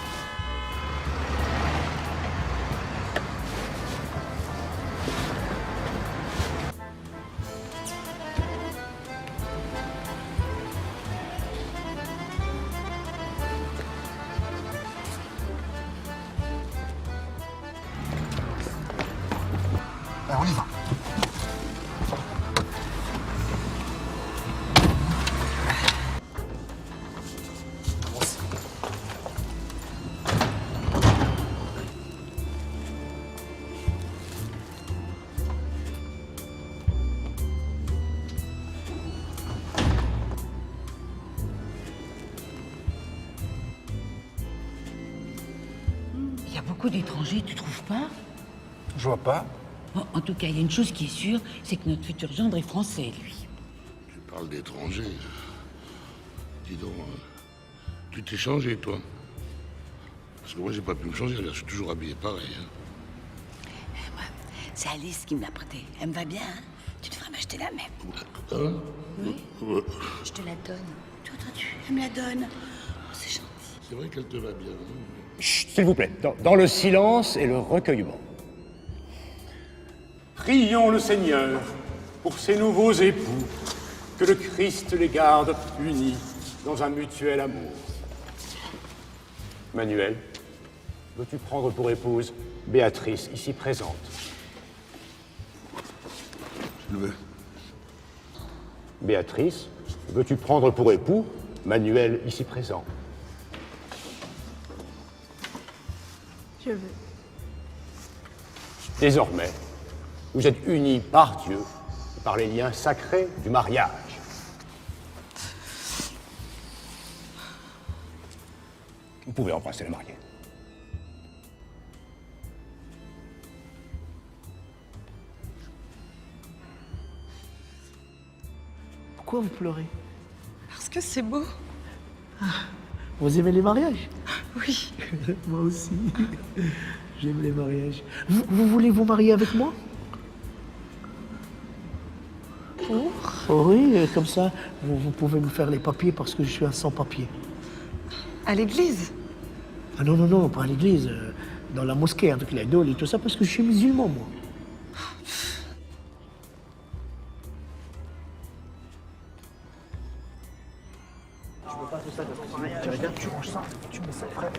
On y va. Il y a beaucoup d'étrangers, tu trouves pas? Je vois pas. Bon, en tout cas, il y a une chose qui est sûre, c'est que notre futur gendre est français, lui. Tu parles d'étrangers. Dis donc, tu t'es changé, toi. Parce que moi, j'ai pas pu me changer, je suis toujours habillé pareil. Hein. C'est Alice qui me l'a prêté. Elle me va bien, hein. Tu devrais m'acheter la même. Hein? Oui. Ouais. Je te la donne. Tu entends, elle me la donne. Oh, c'est gentil. C'est vrai qu'elle te va bien. Hein? Chut, s'il vous plaît, dans le silence et le recueillement. Prions le Seigneur pour ces nouveaux époux, que le Christ les garde unis dans un mutuel amour. Manuel, veux-tu prendre pour épouse Béatrice, ici présente? Je le veux. Béatrice, veux-tu prendre pour époux Manuel, ici présent? Je veux. Désormais, vous êtes unis par Dieu, par les liens sacrés du mariage. Vous pouvez embrasser les mariés. Pourquoi vous pleurez? Parce que c'est beau. Vous aimez les mariages? Oui. Moi aussi. J'aime les mariages. Vous voulez vous marier avec moi? Pour? Oh oui, comme ça, vous pouvez me faire les papiers parce que je suis un sans-papier. À l'église? Ah non, pas à l'église. Dans la mosquée, avec les idoles et tout ça, parce que je suis musulman, moi. Tu ranges ça, tu mets ça près.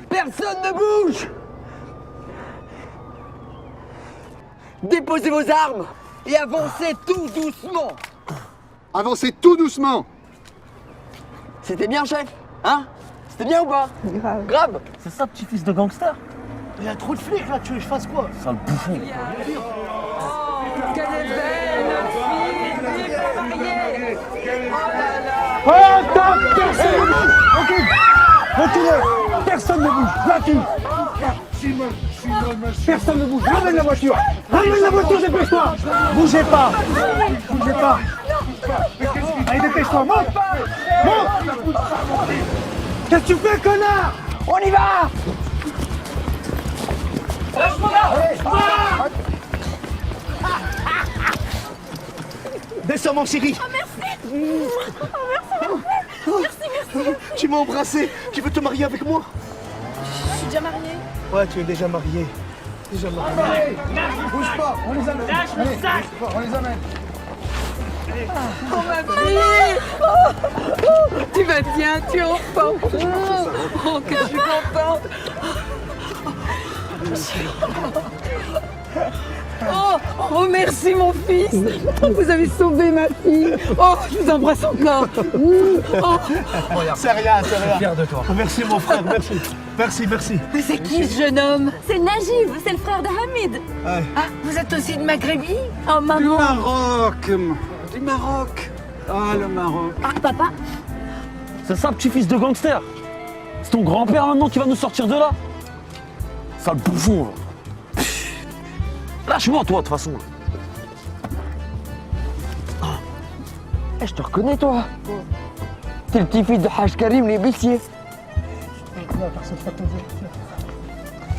Personne ne bouge! Déposez vos armes et avancez tout doucement! Avancez tout doucement! C'était bien, chef? Hein? C'était bien ou pas? Grave! C'est ça, petit-fils de gangster? Il y a trop de flics là, tu veux que je fasse quoi? Sale bouffon. Quelle est belle, la fille! Elle est pas mariée! Oh là là! Stop! Personne ne bouge! Reculez! Personne ne bouge! Là-dessus! Personne ne bouge! Ramène la voiture! Ramène la voiture, dépêche-toi! Bougez pas! Bougez pas! Allez, dépêche-toi! Monte! Monte! Qu'est-ce que tu fais, connard? On y va! Lâche-moi là! Descends, mon chéri! Oh, merci! Oh, merci, mon frère! Merci. Tu m'as embrassé! Tu veux te marier avec moi? Je suis déjà mariée. Ouais, tu es déjà marié. Déjà marié. Bouge pas, on les amène. Lâche le sac. Bouge pas, on les amène. Oh ma fille! Oh, tu vas bien, tu es en forme. Oh, que je suis contente. Oh, merci mon fils. Vous avez sauvé ma fille. Oh, je vous embrasse encore. Oh. C'est rien, c'est rien. Fier de toi. Merci mon frère, merci. Merci. Mais c'est qui ce jeune homme? C'est Najib, c'est le frère de Hamid. Ah, vous êtes aussi de Maghrébie? Oh, maman. Du Maroc. Du Maroc. Ah, le Maroc. Ah, papa. C'est ça, petit-fils de gangster. C'est ton grand-père maintenant qui va nous sortir de là. Sale bouffon. Lâche-moi, toi, de toute façon. Eh, je te reconnais, toi. T'es le petit-fils de Haj Karim, les baissiers.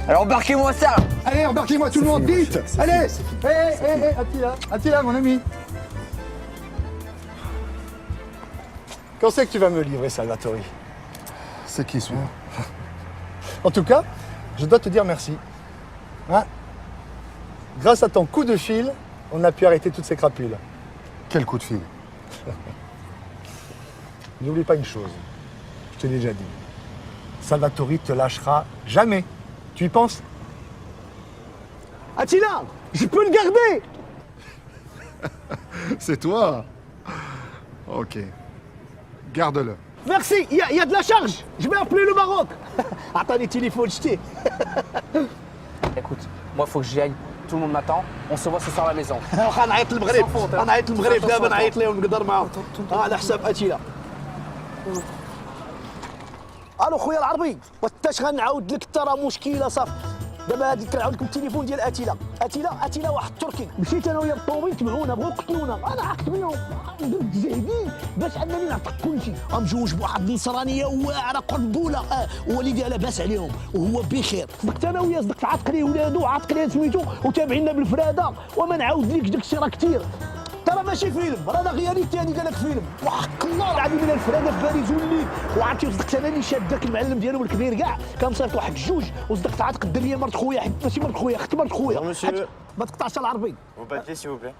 Alors embarquez-moi ça. Allez, embarquez-moi tout le monde, vite. Allez. Attila, mon ami. Quand c'est que tu vas me livrer, Salvatore? C'est qui celui-là? En tout cas, je dois te dire merci. Hein? Grâce à ton coup de fil, on a pu arrêter toutes ces crapules. Quel coup de fil? N'oublie pas une chose, je te l'ai déjà dit. Salvatore te lâchera jamais. Tu y penses? Attila, je peux le garder. C'est toi? Ok. Garde-le. Merci, il y a de la charge. Je vais appeler le Maroc. Attends, les téléphones jetés. Écoute, moi faut que j'y aille. Tout le monde m'attend. On se voit ce soir à la maison. غنعيط للمغرب غنعيط للمغرب دابا نعيط لهم نقدر معاهم على حساب اتيلا. الو خويا العربي واتاش غنعاود لك ترى مشكله صافي دابا هادي كنعاود لكم التليفون ديال اتيلا واحد التركي مشيت انا ويا بالطوموبيل تبعونا بغاو يقتلونا انا عرفت منهم درت جهدي باش انني نعطيك كلشي مجوج بواحد النصرانيه واعره قنبوله والديها لاباس عليهم وهو بخير صدقت انا وياه صدقت عاتق ليه ولادو وعاتق ليه سميتو وتابعينا بالفراده وما نعاود ليكش داكشي راه كثير ترى ماشي فيلم راه غياليتي هادي ديالك فيلم وحق الله العظيم من الفراده في باريس ولي وعرفتي صدقت انا اللي شاد داك المعلم ديالو الكبير كاع كان صيفط واحد الجوج وصدقت عاتق الدريه مرت خويا ماشي مرت خويا اختي مرت خويا ما تقطعش العربي Vos papiers, s'il vous plaît.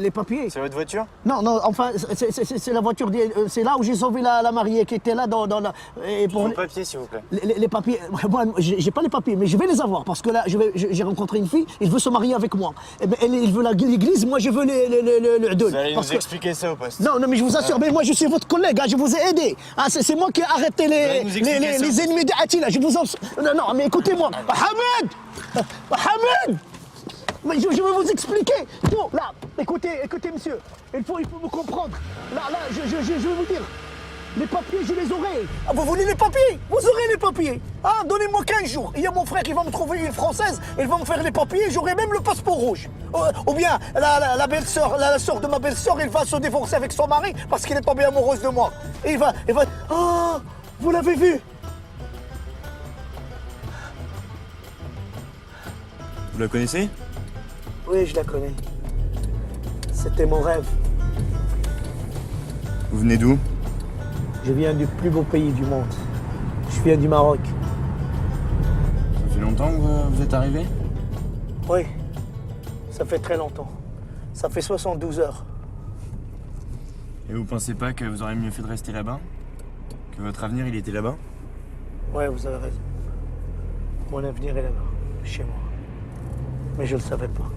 Les papiers. C'est votre voiture? Non, enfin, c'est la voiture. C'est là où j'ai sauvé la mariée qui était là dans la. Et pour Vos papiers, s'il vous plaît. Les papiers. Moi, j'ai pas les papiers, mais je vais les avoir parce que là, j'ai rencontré une fille, elle veut se marier avec moi. Et ben, elle veut l'église, moi je veux le Adol. Vous allez nous expliquer ça au poste. Non, mais je vous assure, mais moi je suis votre collègue, hein, je vous ai aidé. Hein, c'est moi qui ai arrêté les ennemis d'Attila. Je vous en. Non, mais écoutez-moi. Hamid! Mais je vais vous expliquer. Bon, là, écoutez, monsieur. Il faut me comprendre. Là, je vais vous dire. Les papiers, je les aurai. Ah, vous voulez les papiers? Vous aurez les papiers. Ah, donnez-moi 15 jours. Il y a mon frère qui va me trouver une française. Il va me faire les papiers. J'aurai même le passeport rouge. Ou bien, la belle-sœur, la sœur de ma belle-sœur, il va se divorcer avec son mari parce qu'il est tombé amoureuse de moi. Et il va. Ah, vous l'avez vu? Vous la connaissez? Oui, je la connais. C'était mon rêve. Vous venez d'où? Je viens du plus beau pays du monde. Je viens du Maroc. Ça fait longtemps que vous êtes arrivé? Oui, ça fait très longtemps. Ça fait 72 heures. Et vous pensez pas que vous auriez mieux fait de rester là-bas? Que votre avenir, il était là-bas? Ouais, vous avez raison. Mon avenir est là-bas, chez moi. Mais je le savais pas.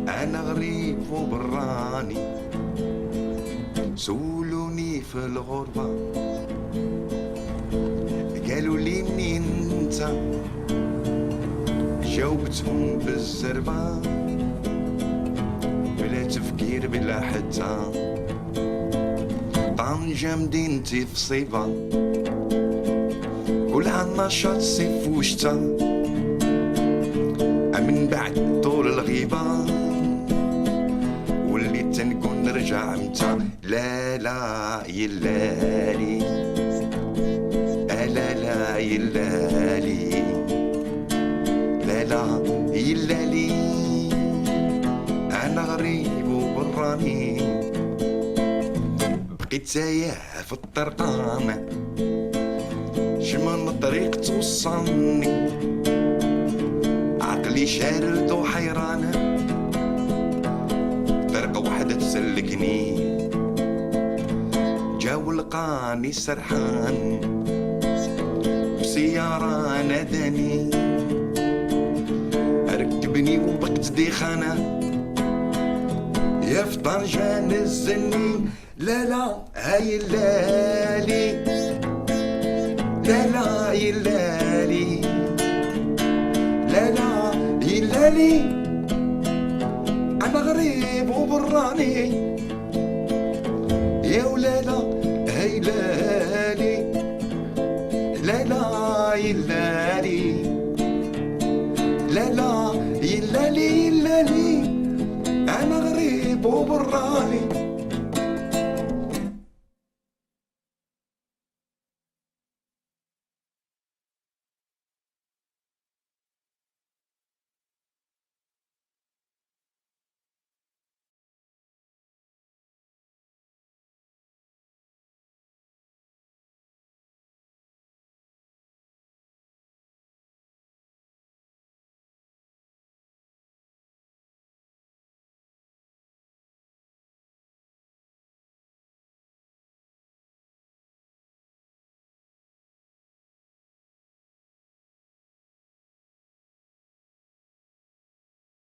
أنا غريب وبراني سولوني في الغربة قالوا لي منين انت جاوبتهم بالزربة بلا تفكير بلا حتى طنجة مدينتي في صيبة كلها نشاط صيف وشتا من بعد طول الغيبة واللي تنقول نرجع متى لا لا يلالي لا لا يلالي لا لا يلالي أنا غريب وبراني لقيت سايح في الطرقان شمال الطريق توصلني عقلي شارد وحيران طريقة وحدة تسلكني جاو لقاني سرحان بسيارة ناداني ركبني وبقت ديخانة يا في طنجة نزلني لا لا هاي الليالي لا لا يلالي لا لا يلالي أنا غريب وبراني